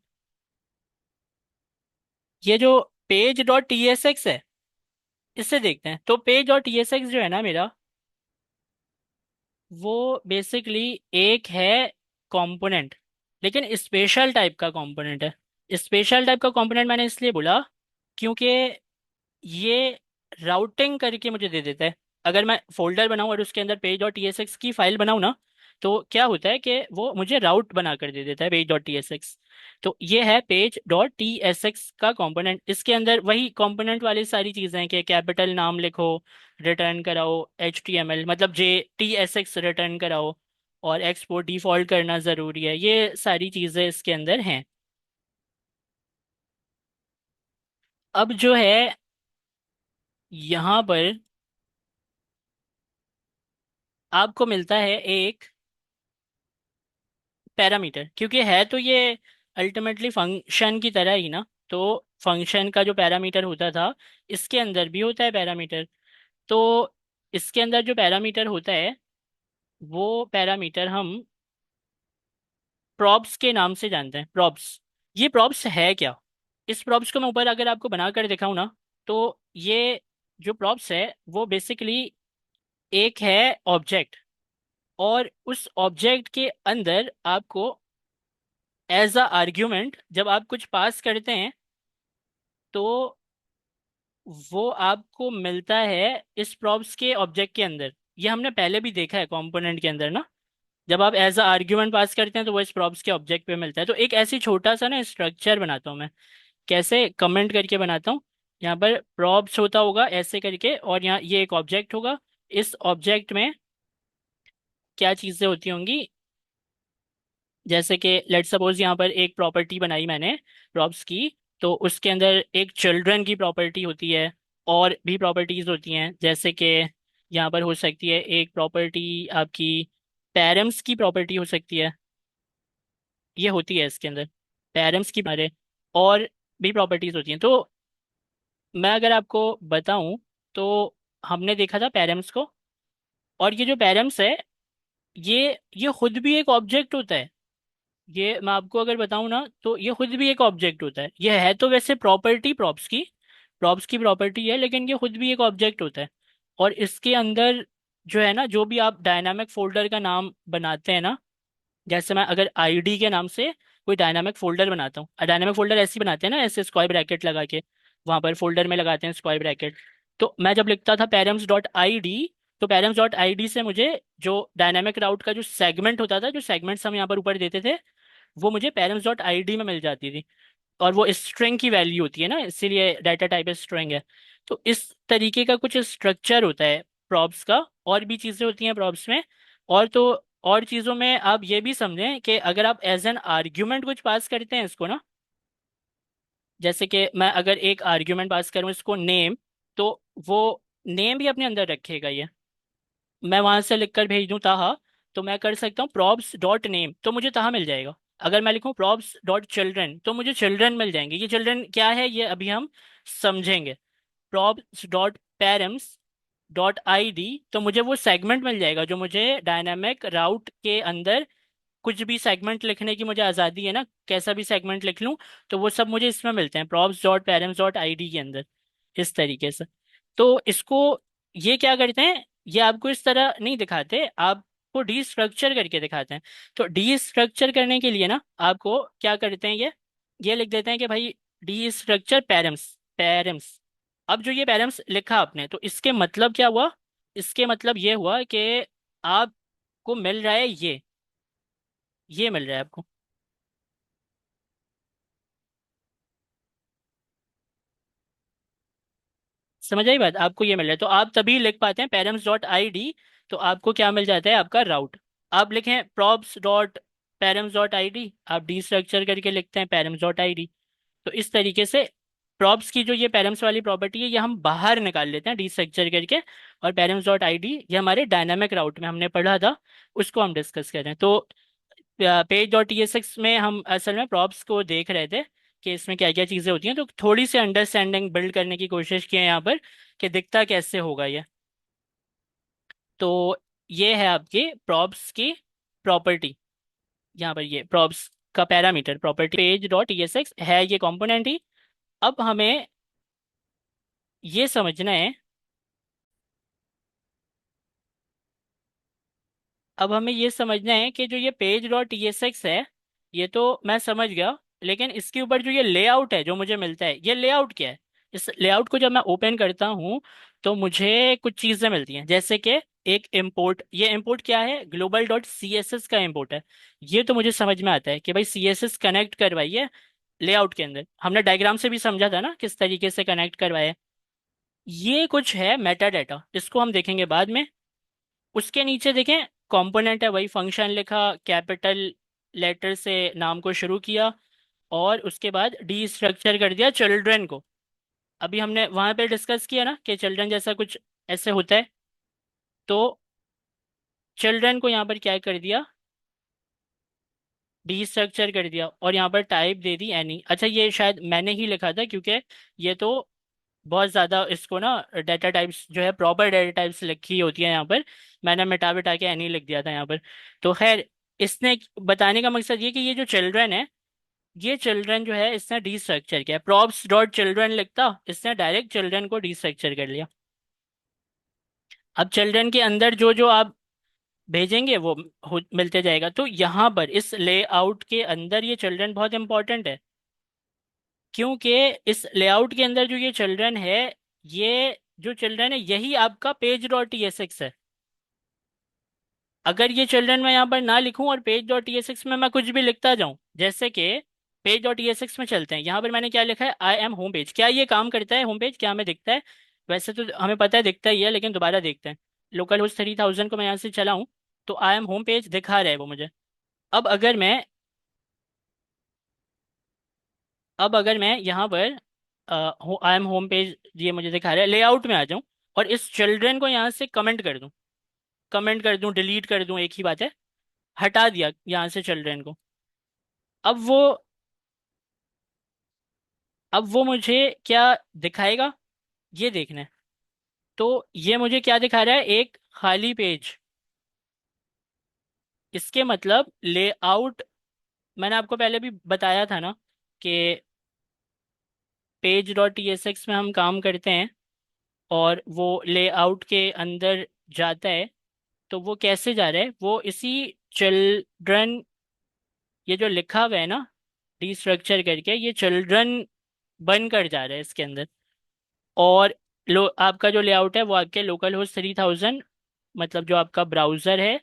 ये जो page.tsx है, इससे देखते हैं। तो page.tsx जो है ना मेरा, वो बेसिकली एक है कंपोनेंट, लेकिन स्पेशल टाइप का कंपोनेंट है। स्पेशल टाइप का कंपोनेंट मैंने इसलिए बोला क्योंकि ये राउटिंग करके मुझे दे देता है। अगर मैं फोल्डर बनाऊं और उसके अंदर page.tsx की फाइल बनाऊं ना, तो क्या होता है कि वो मुझे राउट बना कर दे देता है page.tsx। तो ये है page.tsx का कंपोनेंट। इसके अंदर वही कंपोनेंट वाली सारी चीज़ें हैं कि कैपिटल नाम लिखो, रिटर्न कराओ HTML, मतलब JTSX रिटर्न कराओ, और एक्सपोर्ट डिफॉल्ट करना ज़रूरी है, ये सारी चीज़ें इसके अंदर हैं। अब जो है यहाँ पर आपको मिलता है एक पैरामीटर, क्योंकि है तो ये अल्टीमेटली फंक्शन की तरह ही ना। तो फंक्शन का जो पैरामीटर होता था, इसके अंदर भी होता है पैरामीटर। तो इसके अंदर जो पैरामीटर होता है, वो पैरामीटर हम प्रॉप्स के नाम से जानते हैं, प्रॉप्स। ये प्रॉप्स है क्या, इस प्रॉप्स को मैं ऊपर अगर आपको बना कर दिखाऊं ना, तो ये जो प्रॉप्स है वो बेसिकली एक है ऑब्जेक्ट, और उस ऑब्जेक्ट के अंदर आपको एज अ आर्ग्यूमेंट जब आप कुछ पास करते हैं, तो वो आपको मिलता है इस प्रॉप्स के ऑब्जेक्ट के अंदर। ये हमने पहले भी देखा है कंपोनेंट के अंदर ना, जब आप एज अ आर्ग्यूमेंट पास करते हैं तो वो इस प्रॉप्स के ऑब्जेक्ट पे मिलता है। तो एक ऐसी छोटा सा ना स्ट्रक्चर बनाता हूँ मैं, कैसे कमेंट करके बनाता हूँ। यहाँ पर प्रॉप्स होता होगा ऐसे करके, और यहाँ ये एक ऑब्जेक्ट होगा। इस ऑब्जेक्ट में क्या चीज़ें होती होंगी, जैसे कि लेट सपोज यहाँ पर एक प्रॉपर्टी बनाई मैंने प्रॉप्स की, तो उसके अंदर एक चिल्ड्रन की प्रॉपर्टी होती है, और भी प्रॉपर्टीज होती हैं, जैसे कि यहाँ पर हो सकती है एक प्रॉपर्टी आपकी पेरेंट्स की प्रॉपर्टी हो सकती है, ये होती है इसके अंदर पेरेंट्स की बारे, और भी प्रॉपर्टीज होती हैं। तो मैं अगर आपको बताऊं, तो हमने देखा था पेरेंट्स को, और ये जो पेरेंट्स है, ये खुद भी एक ऑब्जेक्ट होता है। ये मैं आपको अगर बताऊं ना, तो ये खुद भी एक ऑब्जेक्ट होता है। ये है तो वैसे प्रॉपर्टी प्रॉप्स की प्रॉपर्टी है, लेकिन ये खुद भी एक ऑब्जेक्ट होता है। और इसके अंदर जो है ना, जो भी आप डायनामिक फोल्डर का नाम बनाते हैं ना, जैसे मैं अगर आईडी के नाम से कोई डायनामिक फोल्डर बनाता हूँ, डायनामिक फोल्डर ऐसे ही बनाते हैं ना, ऐसे स्क्वायर ब्रैकेट लगा के वहां पर फोल्डर में लगाते हैं स्क्वायर ब्रैकेट। तो मैं जब लिखता था params.id, तो params.id से मुझे जो डायनामिक राउट का जो सेगमेंट होता था, जो सेगमेंट्स हम यहाँ पर ऊपर देते थे, वो मुझे params.id में मिल जाती थी। और वो स्ट्रिंग की वैल्यू होती है ना, इसीलिए डाटा टाइप स्ट्रिंग है। तो इस तरीके का कुछ स्ट्रक्चर होता है प्रॉप्स का। और भी चीज़ें होती हैं प्रॉप्स में। और तो और चीज़ों में आप ये भी समझें कि अगर आप एज एन आर्ग्यूमेंट कुछ पास करते हैं इसको ना, जैसे कि मैं अगर एक आर्ग्यूमेंट पास करूं इसको नेम, तो वो नेम भी अपने अंदर रखेगा ये। मैं वहां से लिखकर भेज दूं ताहा, तो मैं कर सकता हूँ प्रॉप्स डॉट नेम, तो मुझे ताहा मिल जाएगा। अगर मैं लिखूं प्रॉप्स डॉट चिल्ड्रन, तो मुझे चिल्ड्रन मिल जाएंगे। ये चिल्ड्रन क्या है ये अभी हम समझेंगे। Props dot parents dot ID, तो मुझे वो सेगमेंट मिल जाएगा जो मुझे डायनामिक राउट के अंदर कुछ भी सेगमेंट लिखने की मुझे आज़ादी है ना, कैसा भी सेगमेंट लिख लूँ, तो वो सब मुझे इसमें मिलते हैं props dot parents dot ID के अंदर, इस तरीके से। तो इसको ये क्या करते हैं, ये आपको इस तरह नहीं दिखाते, आपको डी स्ट्रक्चर करके दिखाते हैं। तो डी स्ट्रक्चर करने के लिए ना आपको क्या करते हैं, ये लिख देते हैं कि भाई डी स्ट्रक्चर पेरेंट्स पेरेंट्स। अब जो ये पेरेंट्स लिखा आपने, तो इसके मतलब क्या हुआ, इसके मतलब ये हुआ कि आपको मिल रहा है ये मिल रहा है आपको। समझ आई बात, आपको ये मिल रहा है, तो आप तभी लिख पाते हैं params.id। तो आपको क्या मिल जाता है, आपका राउट। आप लिखें props.params.id, आप डी स्ट्रक्चर करके लिखते हैं params.id। तो इस तरीके से प्रॉप्स की जो ये पेरेंट्स वाली प्रॉपर्टी है, ये हम बाहर निकाल लेते हैं डी स्ट्रक्चर करके। और params.id ये हमारे डायनामिक राउट में हमने पढ़ा था, उसको हम डिस्कस कर रहे हैं। तो page.tsx में हम असल में प्रॉप्स को देख रहे थे कि इसमें क्या क्या चीज़ें होती हैं, तो थोड़ी सी अंडरस्टैंडिंग बिल्ड करने की कोशिश की है यहाँ पर कि दिखता कैसे होगा ये। तो ये है आपके प्रॉप्स की प्रॉपर्टी, यहाँ पर ये प्रॉप्स का पैरामीटर प्रॉपर्टी page.tsx है, ये कंपोनेंट ही। अब हमें ये समझना है, अब हमें ये समझना है कि जो ये page.tsx है, ये तो मैं समझ गया, लेकिन इसके ऊपर जो ये लेआउट है जो मुझे मिलता है, ये लेआउट क्या है। इस लेआउट को जब मैं ओपन करता हूँ, तो मुझे कुछ चीज़ें मिलती हैं, जैसे कि एक इंपोर्ट, ये इंपोर्ट क्या है, global dot c s s का इंपोर्ट है। ये तो मुझे समझ में आता है कि भाई सी एस एस कनेक्ट करवाइए लेआउट के अंदर, हमने डायग्राम से भी समझा था ना किस तरीके से कनेक्ट करवाए। ये कुछ है मेटा डाटा, इसको हम देखेंगे बाद में। उसके नीचे देखें कंपोनेंट है, वही फंक्शन लिखा, कैपिटल लेटर से नाम को शुरू किया, और उसके बाद डी स्ट्रक्चर कर दिया चिल्ड्रन को। अभी हमने वहां पे डिस्कस किया ना कि चिल्ड्रन जैसा कुछ ऐसे होता है। तो चिल्ड्रन को यहाँ पर क्या कर दिया, डी स्ट्रक्चर कर दिया, और यहाँ पर टाइप दे दी एनी। अच्छा ये शायद मैंने ही लिखा था, क्योंकि ये तो बहुत ज़्यादा इसको ना डाटा टाइप्स जो है प्रॉपर डाटा टाइप्स लिखी होती है यहाँ पर, मैंने मिटा मिटा के एनी लिख दिया था यहाँ पर। तो खैर, इसने बताने का मकसद ये कि ये जो चिल्ड्रन है, ये चिल्ड्रन जो है इसने डी स्ट्रक्चर किया, प्रॉप्स डॉट चिल्ड्रन लिखता, इसने डायरेक्ट चिल्ड्रन को डी स्ट्रक्चर कर लिया। अब चिल्ड्रन के अंदर जो जो आप भेजेंगे वो मिलते जाएगा। तो यहाँ पर इस लेआउट के अंदर ये चिल्ड्रन बहुत इंपॉर्टेंट है, क्योंकि इस लेआउट के अंदर जो ये चिल्ड्रन है, ये जो चिल्ड्रन है यही आपका page dot T S x है। अगर ये चिल्ड्रन मैं यहाँ पर ना लिखूं और पेज डॉट टीएसएक्स में मैं कुछ भी लिखता जाऊं, जैसे कि पेज डॉट टीएसएक्स में चलते हैं, यहाँ पर मैंने क्या लिखा है, आई एम होम पेज। क्या ये काम करता है होम पेज, क्या हमें दिखता है? वैसे तो हमें पता है दिखता ही है, लेकिन दोबारा देखते हैं। लोकल होस्ट 3000 को मैं यहाँ से चलाऊं तो आई एम होम पेज दिखा रहा है वो मुझे। अब अगर मैं अब अगर मैं यहाँ पर आई एम होम पेज ये मुझे दिखा रहा है, लेआउट में आ जाऊं और इस चिल्ड्रन को यहाँ से कमेंट कर दूं डिलीट कर दूं, एक ही बात है, हटा दिया यहाँ से चिल्ड्रन को। अब वो अब वो मुझे क्या दिखाएगा, ये देखना है। तो ये मुझे क्या दिखा रहा है, एक खाली पेज। इसके मतलब लेआउट, मैंने आपको पहले भी बताया था ना कि पेज डॉट टीएसएक्स में हम काम करते हैं और वो लेआउट के अंदर जाता है। तो वो कैसे जा रहा है, वो इसी चिल्ड्रन, ये जो लिखा हुआ है ना डिस्ट्रक्चर करके, ये चिल्ड्रन बन कर जा रहा है इसके अंदर। और आपका जो लेआउट है वो आपके लोकल होस्ट 3000, मतलब जो आपका ब्राउज़र है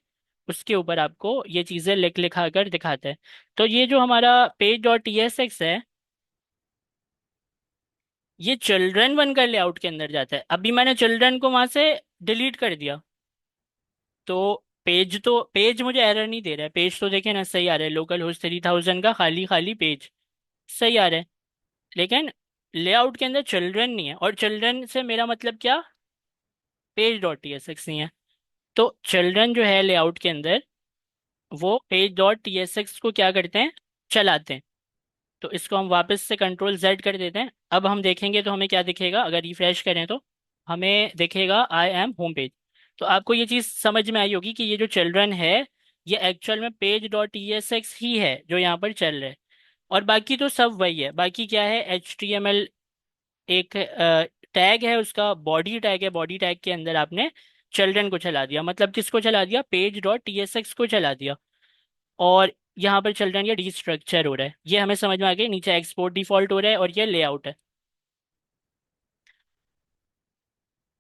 उसके ऊपर आपको ये चीज़ें लिख लिखा कर दिखाता है। तो ये जो हमारा पेज डॉट टीएसएक्स है, ये चिल्ड्रन बनकर लेआउट के अंदर जाता है। अभी मैंने चिल्ड्रन को वहां से डिलीट कर दिया, तो पेज मुझे एरर नहीं दे रहा है। पेज तो देखे ना सही आ रहा है, लोकल होस्ट 3000 का खाली खाली पेज सही आ रहा है। लेकिन लेआउट के अंदर चिल्ड्रन नहीं है, और चिल्ड्रन से मेरा मतलब क्या, पेज डॉट टीएसएक्स नहीं है। तो चिल्ड्रन जो है लेआउट के अंदर, वो पेज डॉट टीएसएक्स को क्या करते हैं, चलाते हैं। तो इसको हम वापस से कंट्रोल जेड कर देते हैं। अब हम देखेंगे तो हमें क्या दिखेगा, अगर रिफ्रेश करें तो हमें दिखेगा आई एम होम पेज। तो आपको ये चीज़ समझ में आई होगी कि ये जो चिल्ड्रन है, ये एक्चुअल में पेज डॉट टीएसएक्स ही है जो यहाँ पर चल रहा है। और बाकी तो सब वही है। बाकी क्या है, एच टी एम एल एक टैग है, उसका बॉडी टैग है, बॉडी टैग के अंदर आपने चिल्ड्रन को चला दिया, मतलब किसको चला दिया, पेज डॉट टीएसएक्स को चला दिया। और यहाँ पर चिल्ड्रन ये डिस्ट्रक्चर हो रहा है, ये हमें समझ में आ गया। नीचे एक्सपोर्ट डिफॉल्ट हो रहा है और ये लेआउट है।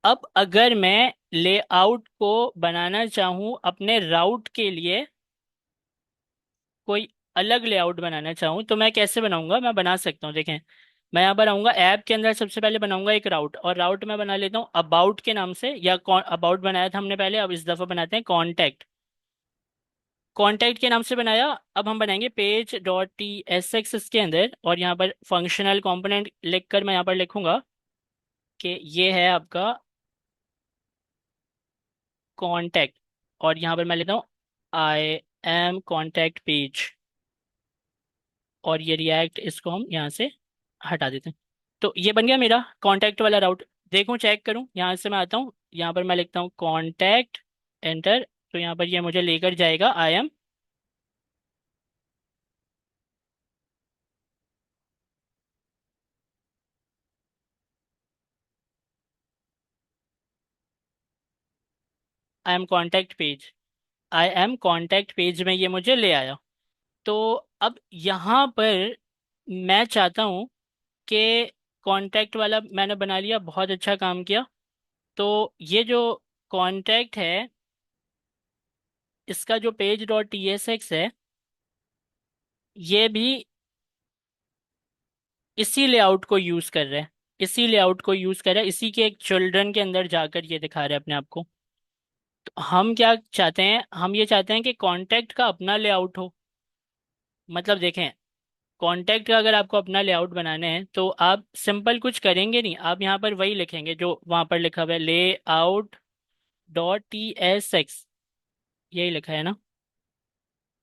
अब अगर मैं लेआउट को बनाना चाहूँ अपने राउट के लिए, कोई अलग लेआउट बनाना चाहूँ, तो मैं कैसे बनाऊंगा, मैं बना सकता हूँ, देखें। मैं यहाँ पर आऊँगा ऐप के अंदर, सबसे पहले बनाऊंगा एक राउट, और राउट में बना लेता हूँ अबाउट के नाम से, या अबाउट बनाया था हमने पहले, अब इस दफ़ा बनाते हैं कॉन्टैक्ट। कॉन्टैक्ट के नाम से बनाया। अब हम बनाएंगे page dot T S x इसके अंदर, और यहाँ पर फंक्शनल कंपोनेंट लिख कर मैं यहाँ पर लिखूंगा कि ये है आपका कॉन्टैक्ट। और यहाँ पर मैं लेता हूँ आई एम कॉन्टैक्ट पेज, और ये रिएक्ट इसको हम यहाँ से हटा देते हैं। तो ये बन गया मेरा कॉन्टैक्ट वाला राउट। देखूँ, चेक करूँ, यहाँ से मैं आता हूँ, यहाँ पर मैं लिखता हूँ कॉन्टैक्ट, एंटर। तो यहाँ पर ये मुझे लेकर जाएगा आई am contact page. I am contact page में ये मुझे ले आया। तो अब यहाँ पर मैं चाहता हूँ कि कॉन्टैक्ट वाला मैंने बना लिया, बहुत अच्छा काम किया। तो ये जो कॉन्टैक्ट है, इसका जो page dot T S x है, ये भी इसी लेआउट को यूज़ कर रहा है, इसी लेआउट को यूज़ कर रहा है, इसी के एक चिल्ड्रन के अंदर जाकर ये दिखा रहा है अपने आप को। तो हम क्या चाहते हैं, हम ये चाहते हैं कि कॉन्टैक्ट का अपना लेआउट हो। मतलब देखें, कॉन्टैक्ट का अगर आपको अपना लेआउट बनाना है तो आप सिंपल कुछ करेंगे नहीं, आप यहाँ पर वही लिखेंगे जो वहाँ पर लिखा हुआ है, ले out dot T S x, यही लिखा है ना,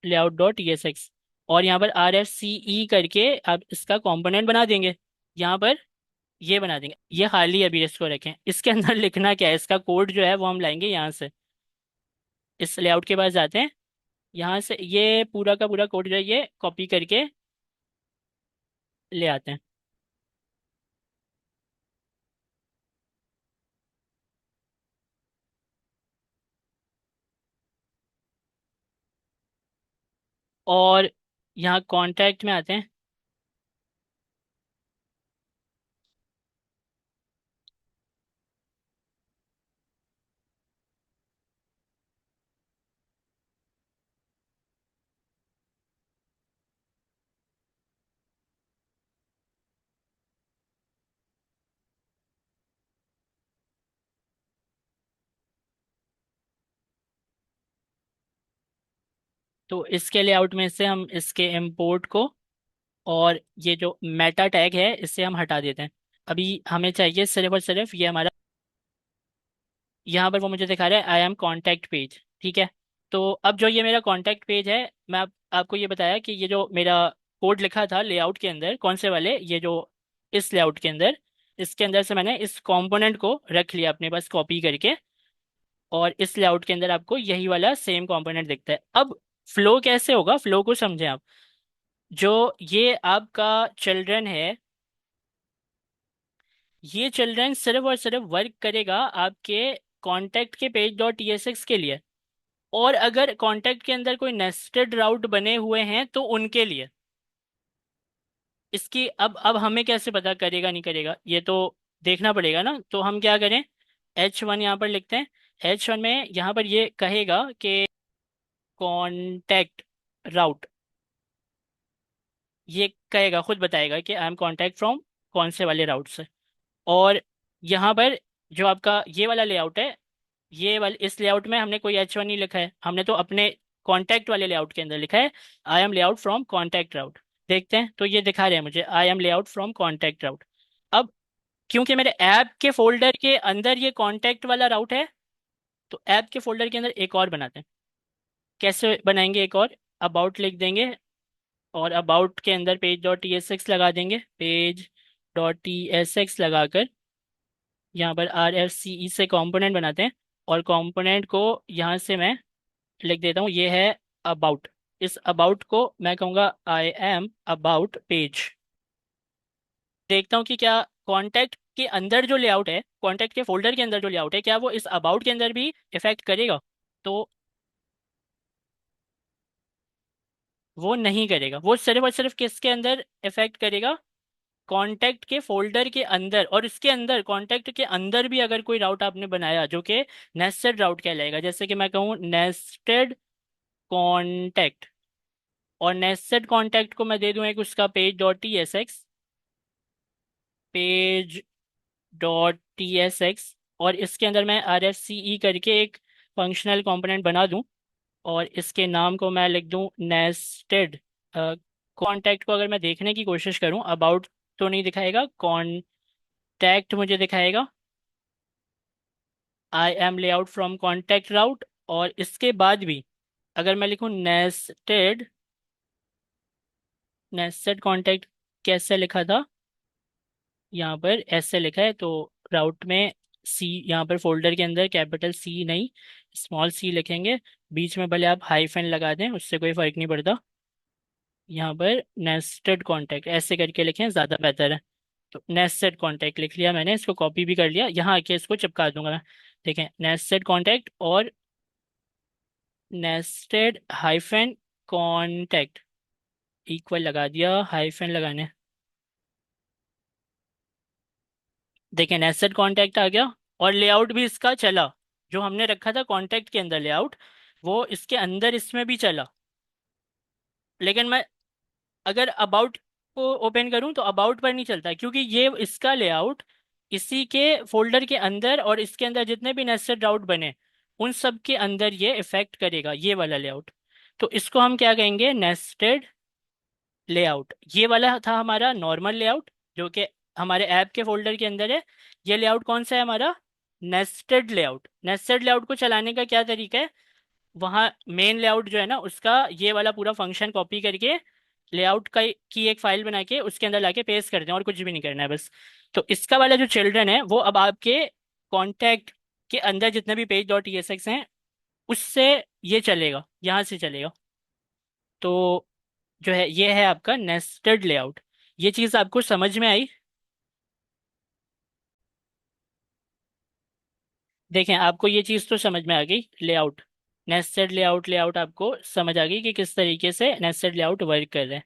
layout dot T S x. और यहाँ पर आर एफ सी ई करके आप इसका कंपोनेंट बना देंगे। यहाँ पर ये बना देंगे, ये खाली अभी इसको रखें। इसके अंदर लिखना क्या है, इसका कोड जो है वो हम लाएंगे यहाँ से, इस लेआउट के पास जाते हैं, यहाँ से ये पूरा का पूरा कोड जो है ये कॉपी करके ले आते हैं। और यहाँ कॉन्टैक्ट में आते हैं। तो इसके लेआउट में से हम इसके इंपोर्ट को और ये जो मेटा टैग है इससे हम हटा देते हैं। अभी हमें चाहिए सिर्फ और सिर्फ ये हमारा, यहाँ पर वो मुझे दिखा रहा है आई एम कॉन्टैक्ट पेज, ठीक है। तो अब जो ये मेरा कॉन्टैक्ट पेज है, मैं आपको ये बताया कि ये जो मेरा कोड लिखा था लेआउट के अंदर, कौन से वाले, ये जो इस लेआउट के अंदर, इसके अंदर से मैंने इस कंपोनेंट को रख लिया अपने पास कॉपी करके, और इस लेआउट के अंदर आपको यही वाला सेम कंपोनेंट दिखता है। अब फ्लो कैसे होगा, फ्लो को समझें आप। जो ये आपका चिल्ड्रन है, ये चिल्ड्रन सिर्फ और सिर्फ वर्क करेगा आपके कॉन्टैक्ट के पेज डॉट टीएसएक्स के लिए, और अगर कॉन्टैक्ट के अंदर कोई नेस्टेड राउट बने हुए हैं तो उनके लिए। इसकी अब हमें कैसे पता करेगा नहीं करेगा, ये तो देखना पड़ेगा ना। तो हम क्या करें, H1 यहाँ पर लिखते हैं। H1 में यहाँ पर ये कहेगा कि कॉन्टैक्ट राउट, ये कहेगा, खुद बताएगा कि आई एम कॉन्टैक्ट फ्रॉम कौन से वाले राउट से। और यहाँ पर जो आपका ये वाला लेआउट है, ये वाले इस लेआउट में हमने कोई H1 नहीं लिखा है, हमने तो अपने कॉन्टैक्ट वाले लेआउट के अंदर लिखा है I am layout from contact route. देखते हैं, तो ये दिखा रहे हैं मुझे I am layout from contact route. अब क्योंकि मेरे ऐप के फोल्डर के अंदर ये कॉन्टैक्ट वाला राउट है, तो ऐप के फोल्डर के अंदर एक और बनाते हैं। कैसे बनाएंगे एक और, अबाउट लिख देंगे, और अबाउट के अंदर page dot T S x लगा देंगे, page dot T S x लगाकर यहाँ पर आर एफ सी ई से कंपोनेंट बनाते हैं। और कंपोनेंट को यहाँ से मैं लिख देता हूँ, ये है अबाउट। इस अबाउट को मैं कहूँगा आई एम अबाउट पेज। देखता हूँ कि क्या कॉन्टैक्ट के अंदर जो लेआउट है, कॉन्टैक्ट के फोल्डर के अंदर जो लेआउट है, क्या वो इस अबाउट के अंदर भी इफेक्ट करेगा। तो वो नहीं करेगा, वो सिर्फ और सिर्फ किसके अंदर इफेक्ट करेगा, कॉन्टैक्ट के फोल्डर के अंदर। और इसके अंदर कॉन्टैक्ट के अंदर भी अगर कोई राउट आपने बनाया जो कि नेस्टेड राउट कहलाएगा, जैसे कि मैं कहूँ नेस्टेड कॉन्टैक्ट, और नेस्टेड कॉन्टैक्ट को मैं दे दूं एक उसका page dot T S x, page dot T S x, और इसके अंदर मैं आर एफ सी ई करके एक फंक्शनल कंपोनेंट बना दूं, और इसके नाम को मैं लिख दूं नेस्टेड कॉन्टैक्ट। को अगर मैं देखने की कोशिश करूं, अबाउट तो नहीं दिखाएगा, कॉन्टैक्ट मुझे दिखाएगा I am layout from contact route. और इसके बाद भी अगर मैं लिखूं नेस्टेड, नेस्टेड कॉन्टैक्ट कैसे लिखा था, यहाँ पर ऐसे लिखा है, तो राउट में सी, यहाँ पर फोल्डर के अंदर कैपिटल सी नहीं स्मॉल सी लिखेंगे, बीच में भले आप हाइफन लगा दें उससे कोई फर्क नहीं पड़ता। यहाँ पर नेस्टेड कॉन्टैक्ट ऐसे करके लिखें, ज़्यादा बेहतर है। तो नेस्टेड कॉन्टैक्ट लिख लिया मैंने, इसको कॉपी भी कर लिया, यहाँ आके इसको चिपका दूंगा मैं। देखें, नेस्टेड कॉन्टैक्ट और नेस्टेड हाइफन कॉन्टैक्ट इक्वल लगा दिया, हाइफन लगाने। देखें, नेस्टेड कॉन्टैक्ट आ गया, और लेआउट भी इसका चला, जो हमने रखा था कॉन्टैक्ट के अंदर लेआउट, वो इसके अंदर इसमें भी चला। लेकिन मैं अगर अबाउट को ओपन करूं तो अबाउट पर नहीं चलता, क्योंकि ये इसका लेआउट इसी के फोल्डर के अंदर, और इसके अंदर जितने भी नेस्टेड राउट बने उन सब के अंदर ये इफेक्ट करेगा, ये वाला लेआउट। तो इसको हम क्या कहेंगे, नेस्टेड लेआउट। ये वाला था हमारा नॉर्मल लेआउट जो कि हमारे ऐप के फोल्डर के अंदर है। ये लेआउट कौन सा है हमारा, नेस्टेड लेआउट। नेस्टेड लेआउट को चलाने का क्या तरीका है, वहाँ मेन लेआउट जो है ना उसका ये वाला पूरा फंक्शन कॉपी करके लेआउट का की एक फाइल बना के उसके अंदर लाके पेस्ट कर दें, और कुछ भी नहीं करना है बस। तो इसका वाला जो चिल्ड्रन है वो अब आपके कॉन्टैक्ट के अंदर जितने भी पेज डॉट टीएसएक्स हैं उससे ये चलेगा, यहाँ से चलेगा। तो जो है ये है आपका नेस्टेड लेआउट। ये चीज़ आपको समझ में आई। देखें, आपको ये चीज़ तो समझ में आ गई, लेआउट, नेस्टेड लेआउट, लेआउट आपको समझ आ गई कि किस तरीके से नेस्टेड लेआउट वर्क कर रहे हैं।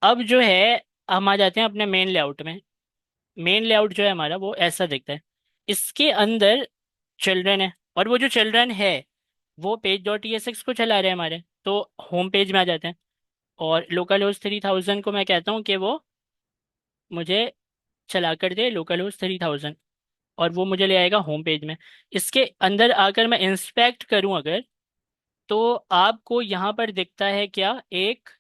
अब जो है हम आ जाते हैं अपने मेन लेआउट में। मेन लेआउट जो है हमारा वो ऐसा दिखता है, इसके अंदर चिल्ड्रन है, और वो जो चिल्ड्रन है वो पेज डॉट टीएसएक्स को चला रहे हैं हमारे, तो होम पेज में आ जाते हैं। और लोकल होस्ट 3000 को मैं कहता हूँ कि वो मुझे चला कर दे लोकल होस्ट 3000, और वो मुझे ले आएगा होम पेज में। इसके अंदर आकर मैं इंस्पेक्ट करूं अगर, तो आपको यहाँ पर दिखता है क्या, एक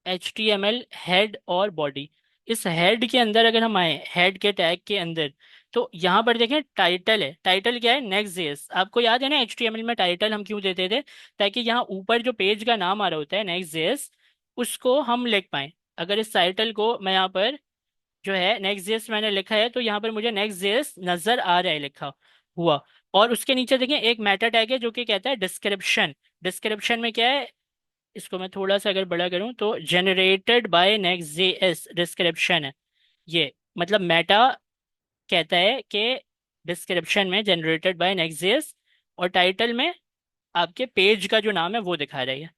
HTML हेड और बॉडी। इस हेड के अंदर अगर हम आए, हेड के टैग के अंदर, तो यहाँ पर देखें टाइटल है। टाइटल क्या है? Next JS. आपको याद है ना HTML में टाइटल हम क्यों देते थे? ताकि यहाँ ऊपर जो पेज का नाम आ रहा होता है नेक्स्ट जेएस, उसको हम लिख पाए। अगर इस टाइटल को मैं यहाँ पर जो है नेक्स्ट जेएस मैंने लिखा है, तो यहाँ पर मुझे नेक्स्ट जेएस नजर आ रहा है लिखा हुआ। और उसके नीचे देखें एक मेटा टैग है जो कि कहता है डिस्क्रिप्शन। डिस्क्रिप्शन में क्या है? इसको मैं थोड़ा सा अगर बड़ा करूं तो generated by next JS description है ये। मतलब मेटा कहता है कि डिस्क्रिप्शन में जनरेटेड बाय नेक्स्ट जेएस, और टाइटल में आपके पेज का जो नाम है वो दिखा रही है।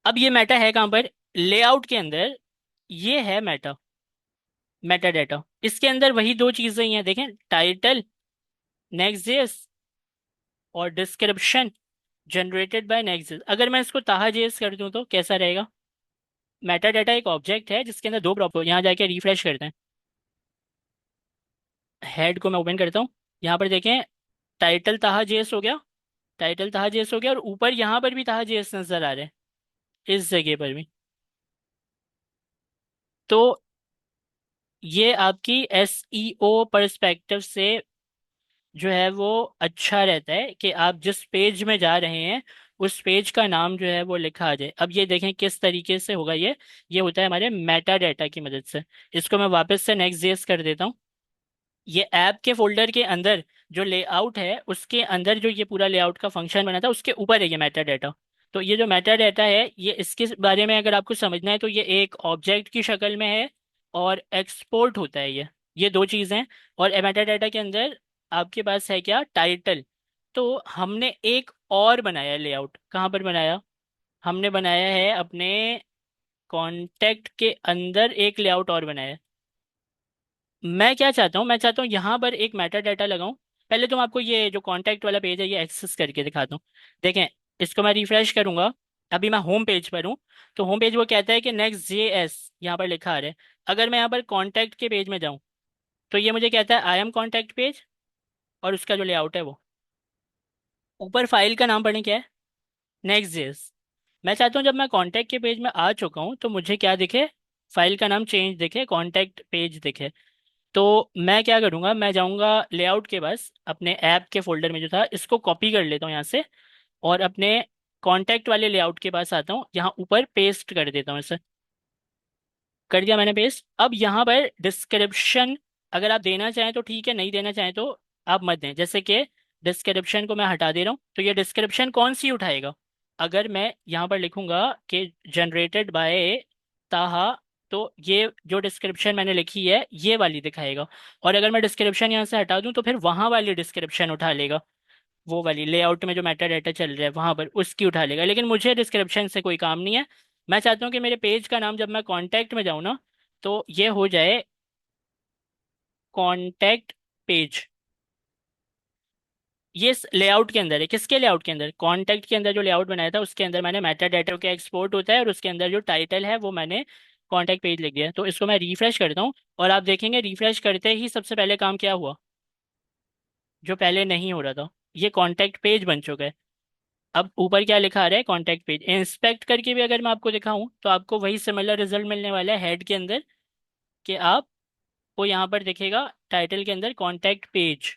अब ये मेटा है कहाँ पर? लेआउट के अंदर। ये है मेटा, मेटा डाटा। इसके अंदर वही दो चीजें ही हैं, देखें, टाइटल नेक्स्ट जेएस और description generated by next JS. अगर मैं इसको ताहा जेएस कर दूं तो कैसा रहेगा? मेटा डाटा एक ऑब्जेक्ट है जिसके अंदर दो प्रॉपर, यहाँ जाके रिफ्रेश करते हैं। हेड को मैं ओपन करता हूँ, यहाँ पर देखें टाइटल ताहा जेएस हो गया। टाइटल ताहा जेएस हो गया, और ऊपर यहाँ पर भी ताहा जेएस नजर आ रहे हैं, इस जगह पर भी। तो ये आपकी SEO परस्पेक्टिव से जो है वो अच्छा रहता है कि आप जिस पेज में जा रहे हैं उस पेज का नाम जो है वो लिखा आ जाए। अब ये देखें किस तरीके से होगा ये होता है हमारे मेटा डाटा की मदद से। इसको मैं वापस से नेक्स्ट जेएस कर देता हूँ। ये ऐप के फोल्डर के अंदर जो लेआउट है, उसके अंदर जो ये पूरा लेआउट का फंक्शन बना था उसके ऊपर है ये मेटा डाटा। तो ये जो मेटा डाटा है, ये इसके बारे में अगर आपको समझना है तो ये एक ऑब्जेक्ट की शक्ल में है और एक्सपोर्ट होता है ये दो चीज़ें। और मेटा डाटा के अंदर आपके पास है क्या? टाइटल। तो हमने एक और बनाया लेआउट, कहाँ पर बनाया? हमने बनाया है अपने कॉन्टेक्ट के अंदर एक लेआउट और बनाया है। मैं क्या चाहता हूँ, मैं चाहता हूँ यहाँ पर एक मेटा डाटा लगाऊं। पहले तो मैं आपको ये जो कॉन्टैक्ट वाला पेज है ये एक्सेस करके दिखाता हूँ। देखें, इसको मैं रिफ्रेश करूंगा, अभी मैं होम पेज पर हूँ। तो होम पेज वो कहता है कि नेक्स्ट JS यहाँ पर लिखा आ रहा है। अगर मैं यहाँ पर कॉन्टैक्ट के पेज में जाऊँ तो ये मुझे कहता है आई एम कॉन्टैक्ट पेज, और उसका जो लेआउट है वो ऊपर फाइल का नाम पढ़ने क्या है? Next JS। मैं चाहता हूँ जब मैं कॉन्टैक्ट के पेज में आ चुका हूँ तो मुझे क्या दिखे? फाइल का नाम चेंज दिखे, कॉन्टैक्ट पेज दिखे। तो मैं क्या करूँगा, मैं जाऊँगा लेआउट के पास, अपने ऐप के फोल्डर में जो था इसको कॉपी कर लेता हूँ यहाँ से, और अपने कॉन्टैक्ट वाले लेआउट के पास आता हूँ, यहाँ ऊपर पेस्ट कर देता हूँ इसे। कर दिया मैंने पेस्ट। अब यहाँ पर डिस्क्रिप्शन अगर आप देना चाहें तो ठीक है, नहीं देना चाहें तो आप मत दें। जैसे कि डिस्क्रिप्शन को मैं हटा दे रहा हूँ, तो ये डिस्क्रिप्शन कौन सी उठाएगा? अगर मैं यहाँ पर लिखूंगा कि जनरेटेड बाय ताहा, तो ये जो डिस्क्रिप्शन मैंने लिखी है ये वाली दिखाएगा। और अगर मैं डिस्क्रिप्शन यहाँ से हटा दूँ तो फिर वहाँ वाली डिस्क्रिप्शन उठा लेगा, वो वाली लेआउट में जो मेटा डाटा चल रहा है वहां पर उसकी उठा लेगा। लेकिन मुझे डिस्क्रिप्शन से कोई काम नहीं है। मैं चाहता हूँ कि मेरे पेज का नाम जब मैं कांटेक्ट में जाऊँ ना, तो ये हो जाए कांटेक्ट पेज। ये लेआउट के अंदर है। किसके लेआउट के अंदर? कांटेक्ट के अंदर जो लेआउट बनाया था उसके अंदर मैंने मेटा डाटा का एक्सपोर्ट होता है, और उसके अंदर जो टाइटल है वो मैंने कांटेक्ट पेज लिख दिया। तो इसको मैं रिफ्रेश करता हूँ, और आप देखेंगे रिफ्रेश करते ही सबसे पहले काम क्या हुआ, जो पहले नहीं हो रहा था, ये कांटेक्ट पेज बन चुका है। अब ऊपर क्या लिखा आ रहा है? Contact page. इंस्पेक्ट करके भी अगर मैं आपको दिखाऊं तो आपको वही सिमिलर रिजल्ट मिलने वाला है हेड के अंदर, कि आपको यहाँ पर दिखेगा टाइटल के अंदर कांटेक्ट पेज।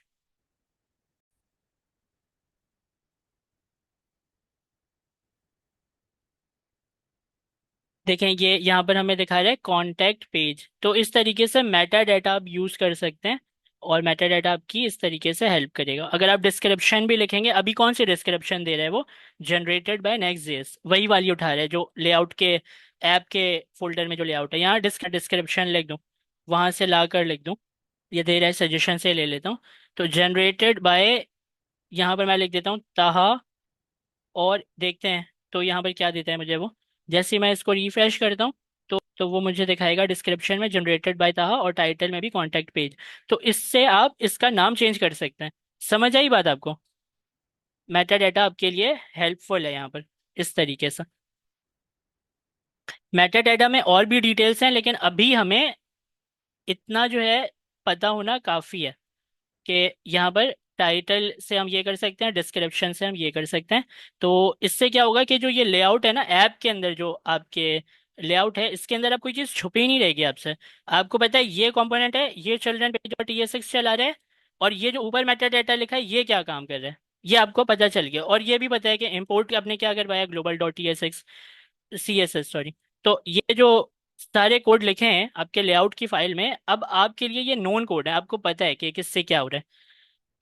देखें ये यहाँ पर हमें दिखा रहा है कांटेक्ट पेज। तो इस तरीके से मेटा डाटा आप यूज़ कर सकते हैं, और मेटा डाटा आपकी इस तरीके से हेल्प करेगा। अगर आप डिस्क्रिप्शन भी लिखेंगे, अभी कौन सी डिस्क्रिप्शन दे रहा है वो? जनरेटेड बाय नेक्स्ट जेएस, वही वाली उठा रहा है जो लेआउट के ऐप के फोल्डर में जो लेआउट है। यहाँ डिस्क्रिप्शन लिख दूँ, वहां से ला कर लिख दूँ, ये दे रहा है सजेशन से ले लेता हूँ। तो जनरेटेड बाय, यहाँ पर मैं लिख देता हूँ ताहा, और देखते हैं तो यहाँ पर क्या देता है मुझे वो। जैसे ही मैं इसको रिफ्रेश करता हूँ तो वो मुझे दिखाएगा डिस्क्रिप्शन में जनरेटेड बाय ताहा, और टाइटल में भी कॉन्टैक्ट पेज। तो इससे आप इसका नाम चेंज कर सकते हैं। समझ आई बात आपको? मेटा डाटा आपके लिए हेल्पफुल है यहाँ पर, इस तरीके से। मेटा डाटा में और भी डिटेल्स हैं, लेकिन अभी हमें इतना जो है पता होना काफ़ी है कि यहाँ पर टाइटल से हम ये कर सकते हैं, डिस्क्रिप्शन से हम ये कर सकते हैं। तो इससे क्या होगा कि जो ये लेआउट है ना ऐप के अंदर, जो आपके लेआउट है इसके अंदर अब कोई चीज़ छुपी नहीं रहेगी आपसे। आपको पता है ये कंपोनेंट है, ये चिल्ड्रन पेज और TSX चला रहा है, और ये जो ऊपर मेटा डेटा लिखा है ये क्या काम कर रहा है, ये आपको पता चल गया। और ये भी पता है कि इम्पोर्ट आपने क्या करवाया, global dot TSX CSS sorry. तो ये जो सारे कोड लिखे हैं आपके लेआउट की फाइल में, अब आपके लिए ये नोन कोड है, आपको पता है कि किससे क्या हो रहा है।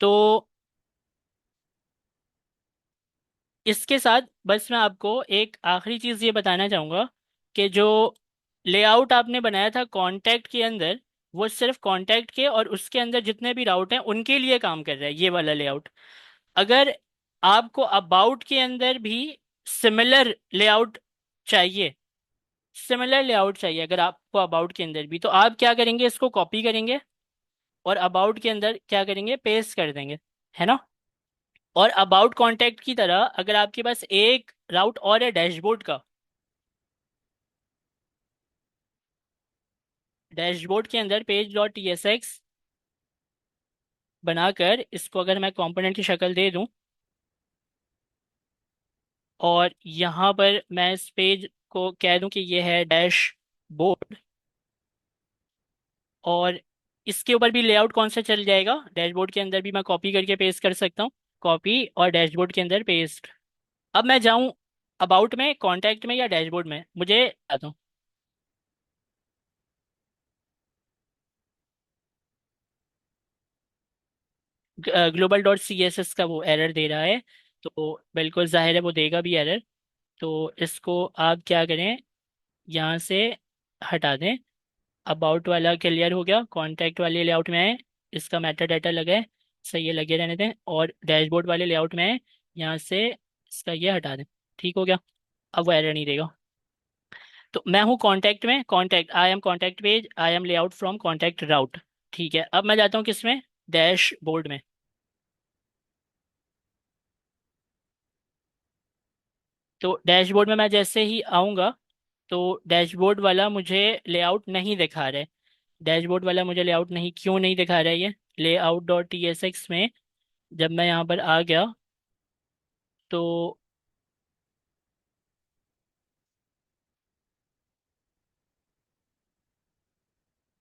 तो इसके साथ बस मैं आपको एक आखिरी चीज़ ये बताना चाहूँगा कि जो लेआउट आपने बनाया था कांटेक्ट के अंदर, वो सिर्फ कांटेक्ट के और उसके अंदर जितने भी राउट हैं उनके लिए काम कर रहा है ये वाला लेआउट। अगर आपको अबाउट के अंदर भी सिमिलर लेआउट चाहिए, सिमिलर लेआउट चाहिए अगर आपको अबाउट के अंदर भी, तो आप क्या करेंगे, इसको कॉपी करेंगे और अबाउट के अंदर क्या करेंगे, पेस्ट कर देंगे, है ना। और अबाउट कांटेक्ट की तरह अगर आपके पास एक राउट और है डैशबोर्ड का, डैशबोर्ड के अंदर पेज डॉट TSX बनाकर इसको अगर मैं कंपोनेंट की शक्ल दे दूं, और यहाँ पर मैं इस पेज को कह दूं कि ये है डैशबोर्ड, और इसके ऊपर भी लेआउट कौन सा चल जाएगा, डैशबोर्ड के अंदर भी मैं कॉपी करके पेस्ट कर सकता हूँ, कॉपी और डैशबोर्ड के अंदर पेस्ट। अब मैं जाऊं अबाउट में, कॉन्टैक्ट में, या डैशबोर्ड में, मुझे आता हूँ। ग्लोबल डॉट CSS का वो एरर दे रहा है, तो बिल्कुल जाहिर है वो देगा भी एरर। तो इसको आप क्या करें, यहाँ से हटा दें। अबाउट वाला क्लियर हो गया, कॉन्टैक्ट वाले लेआउट में आए, इसका मेटा डाटा लगा है, सही है, लगे रहने दें। और डैशबोर्ड वाले लेआउट में आए, यहाँ से इसका ये हटा दें, ठीक हो गया। अब वो एरर नहीं देगा। तो मैं हूँ कॉन्टैक्ट में, contact, I am contact page, I am layout from contact route. ठीक है, अब मैं जाता हूँ किसमें, डैशबोर्ड में। तो डैशबोर्ड में मैं जैसे ही आऊँगा, तो डैशबोर्ड वाला मुझे लेआउट नहीं दिखा रहा है। डैशबोर्ड वाला मुझे लेआउट नहीं, क्यों नहीं दिखा रहा है ये, लेआउट डॉट TSX में जब मैं यहाँ पर आ गया, तो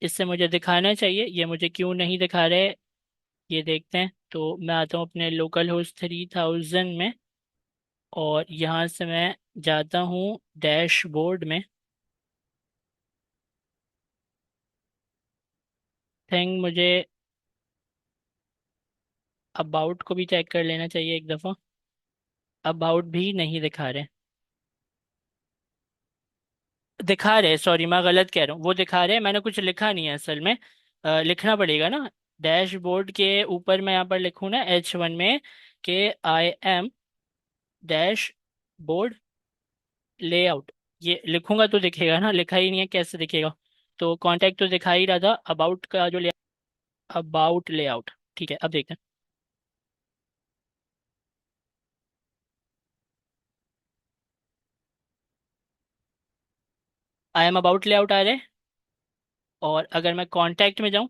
इससे मुझे दिखाना चाहिए, ये मुझे क्यों नहीं दिखा रहे, ये देखते हैं। तो मैं आता हूँ अपने लोकल होस्ट 3000 में, और यहाँ से मैं जाता हूँ डैशबोर्ड में। थिंक मुझे अबाउट को भी चेक कर लेना चाहिए एक दफ़ा। अबाउट भी नहीं दिखा रहे, दिखा रहे, सॉरी मैं गलत कह रहा हूँ, वो दिखा रहे, मैंने कुछ लिखा नहीं है असल में। लिखना पड़ेगा ना। डैशबोर्ड के ऊपर मैं यहाँ पर लिखूँ ना H1 में कि I am dash board layout, ये लिखूंगा तो दिखेगा ना, लिखा ही नहीं है कैसे दिखेगा। तो कॉन्टैक्ट तो दिखा ही रहा था, अबाउट का जो ले, अबाउट लेआउट, ठीक है अब देखते हैं। आई एम अबाउट लेआउट आ रहे हैं, और अगर मैं कॉन्टैक्ट में जाऊँ,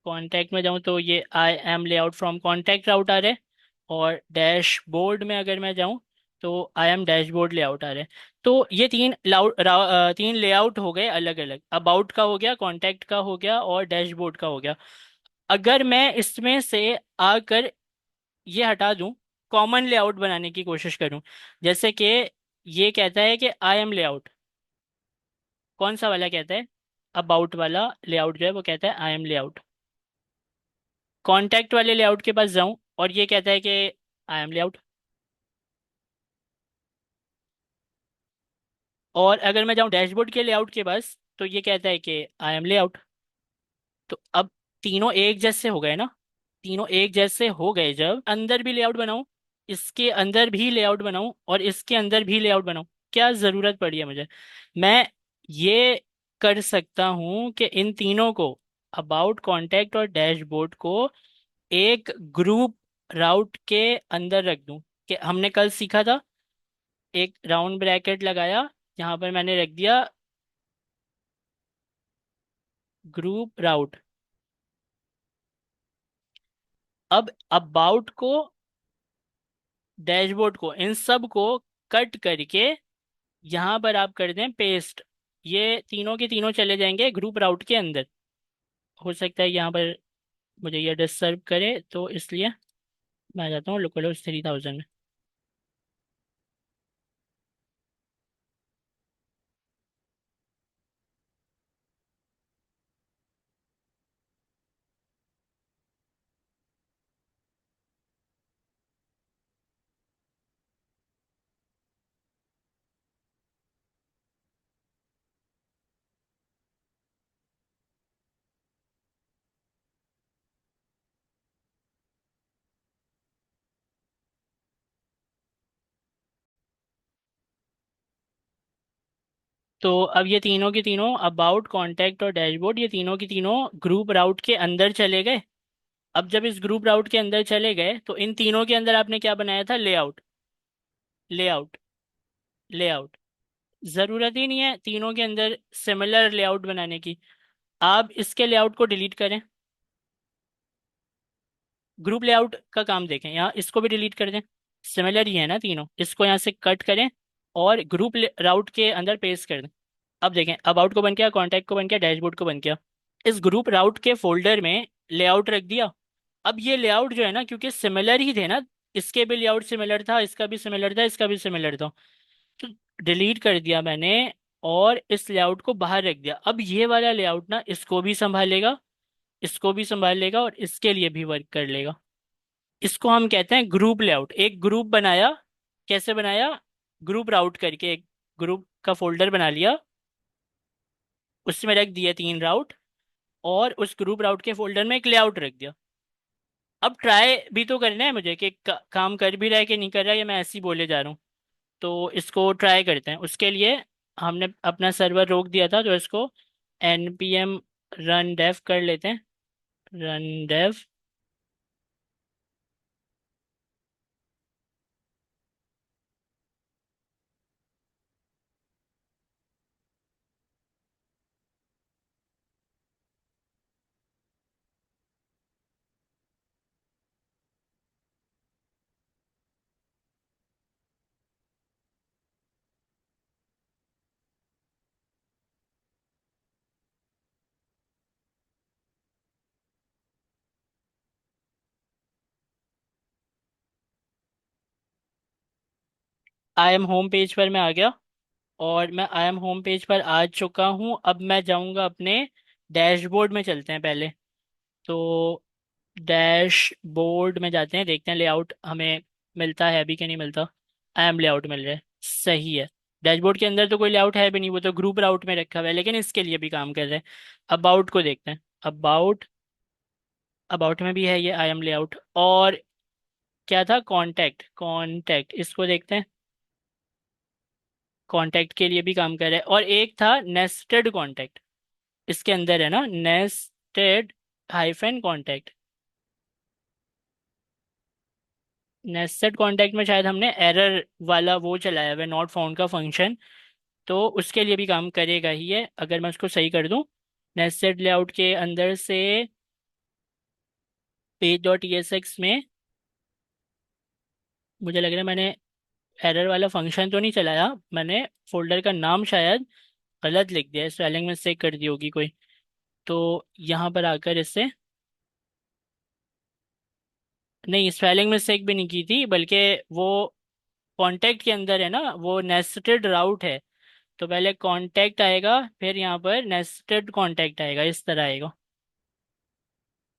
कॉन्टैक्ट में जाऊँ तो ये I am layout from contact route आ रहे हैं। और डैशबोर्ड में अगर मैं जाऊँ, तो आई एम डैशबोर्ड लेआउट आ रहे हैं। तो ये तीन लेआउट हो गए अलग अलग, अबाउट का हो गया, कॉन्टैक्ट का हो गया, और डैशबोर्ड का हो गया। अगर मैं इसमें से आकर ये हटा दूं, कॉमन लेआउट बनाने की कोशिश करूं, जैसे कि ये कहता है कि आई एम लेआउट, कौन सा वाला कहता है, अबाउट वाला लेआउट जो है वो कहता है आई एम लेआउट। कॉन्टैक्ट वाले लेआउट के पास जाऊं और ये कहता है कि आई एम लेआउट। और अगर मैं जाऊं डैशबोर्ड के लेआउट के पास, तो ये कहता है कि आई एम लेआउट। तो अब तीनों एक जैसे हो गए ना, तीनों एक जैसे हो गए, जब अंदर भी लेआउट बनाऊं, इसके अंदर भी लेआउट बनाऊं, और इसके अंदर भी लेआउट बनाऊं, क्या ज़रूरत पड़ी है मुझे, मैं ये कर सकता हूं कि इन तीनों को, अबाउट, कॉन्टैक्ट और डैशबोर्ड को, एक ग्रुप राउट के अंदर रख दूं। कि हमने कल सीखा था, एक राउंड ब्रैकेट लगाया, यहाँ पर मैंने रख दिया ग्रुप राउट, अब अबाउट को, डैशबोर्ड को, इन सब को कट करके यहाँ पर आप कर दें पेस्ट। ये तीनों के तीनों चले जाएंगे ग्रुप राउट के अंदर। हो सकता है यहाँ पर मुझे ये डिस्टर्ब करे, तो इसलिए मैं आ जाता हूँ लोकल 3000 में। तो अब ये तीनों के तीनों अबाउट, कॉन्टैक्ट और डैशबोर्ड, ये तीनों के तीनों ग्रुप राउट के अंदर चले गए। अब जब इस ग्रुप राउट के अंदर चले गए तो इन तीनों के अंदर आपने क्या बनाया था? लेआउट। लेआउट। लेआउट। ज़रूरत ही नहीं है तीनों के अंदर सिमिलर लेआउट बनाने की। आप इसके लेआउट को डिलीट करें। ग्रुप लेआउट का काम देखें, यहाँ इसको भी डिलीट कर दें। सिमिलर ही है ना तीनों, इसको यहाँ से कट करें और ग्रुप राउट के अंदर पेस्ट कर दें। अब देखें, अबाउट को बन गया, कॉन्टैक्ट को बन गया, डैशबोर्ड को बन गया। इस ग्रुप राउट के फोल्डर में लेआउट रख दिया। अब ये लेआउट जो है ना, क्योंकि सिमिलर ही थे ना, इसके भी लेआउट सिमिलर था, इसका भी सिमिलर था, इसका भी सिमिलर था, तो डिलीट कर दिया मैंने और इस लेआउट को बाहर रख दिया। अब ये वाला लेआउट ना इसको भी संभालेगा, इसको भी संभाल लेगा और इसके लिए भी वर्क कर लेगा। इसको हम कहते हैं ग्रुप लेआउट। एक ग्रुप बनाया, कैसे बनाया? ग्रुप राउट करके एक ग्रुप का फोल्डर बना लिया, उसमें रख दिया 3 राउट, और उस ग्रुप राउट के फोल्डर में एक लेआउट रख दिया। अब ट्राई भी तो करना है मुझे कि काम कर भी रहा है कि नहीं कर रहा है, या मैं ऐसे ही बोले जा रहा हूँ। तो इसको ट्राई करते हैं। उसके लिए हमने अपना सर्वर रोक दिया था, तो इसको npm रन डेव कर लेते हैं। Run dev. I am home page पर मैं आ गया, और मैं आई एम होम पेज पर आ चुका हूँ। अब मैं जाऊँगा अपने डैशबोर्ड में, चलते हैं पहले। तो डैशबोर्ड में जाते हैं, देखते हैं लेआउट हमें मिलता है अभी कि नहीं मिलता। आई एम लेआउट मिल रहा है, सही है। डैशबोर्ड के अंदर तो कोई लेआउट है भी नहीं, वो तो ग्रुप राउट में रखा हुआ है, लेकिन इसके लिए भी काम कर रहे हैं। अबाउट को देखते हैं। अबाउट, अबाउट में भी है ये आई एम लेआउट। और क्या था? कॉन्टैक्ट। कॉन्टैक्ट, इसको देखते हैं। कॉन्टैक्ट के लिए भी काम कर रहा है। और एक था नेस्टेड कॉन्टैक्ट, इसके अंदर है ना nested hyphen contact. Nested contact में शायद हमने एरर वाला वो चलाया हुआ है, नॉट फाउंड का फंक्शन। तो उसके लिए भी काम करेगा ही है अगर मैं उसको सही कर दूं। नेस्टेड लेआउट के अंदर से पेज डॉट ESX में मुझे लग रहा है मैंने एरर वाला फंक्शन तो नहीं चलाया, मैंने फोल्डर का नाम शायद गलत लिख दिया है, स्पेलिंग मिस्टेक कर दी होगी कोई। तो यहाँ पर आकर इससे, नहीं, स्पेलिंग मिस्टेक भी नहीं की थी, बल्कि वो कॉन्टैक्ट के अंदर है ना, वो नेस्टेड राउट है। तो पहले कॉन्टैक्ट आएगा, फिर यहाँ पर नेस्टेड कॉन्टैक्ट आएगा, इस तरह आएगा।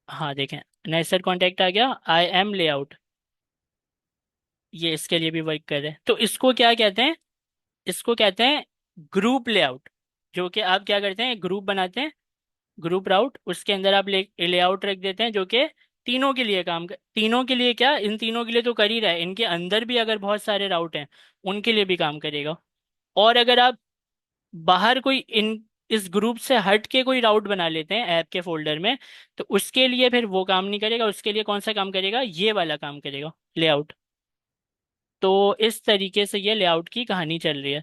हाँ देखें, नेस्टेड कॉन्टैक्ट आ गया। आई एम लेआउट, ये इसके लिए भी वर्क कर रहे हैं। तो इसको क्या कहते हैं? इसको कहते हैं ग्रुप लेआउट। जो कि आप क्या करते हैं, ग्रुप बनाते हैं, ग्रुप राउट, उसके अंदर आप लेआउट रख देते हैं जो कि तीनों के लिए काम कर, तीनों के लिए क्या, इन तीनों के लिए तो कर ही रहा है, इनके अंदर भी अगर बहुत सारे राउट हैं उनके लिए भी काम करेगा। और अगर आप बाहर कोई इन इस ग्रुप से हट के कोई राउट बना लेते हैं ऐप के फोल्डर में, तो उसके लिए फिर वो काम नहीं करेगा। उसके लिए कौन सा काम करेगा? ये वाला काम करेगा, लेआउट। तो इस तरीके से ये लेआउट की कहानी चल रही है।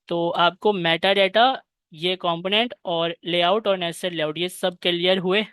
तो आपको मेटा डाटा, ये कंपोनेंट और लेआउट और नेस्टेड लेआउट, ये सब क्लियर हुए।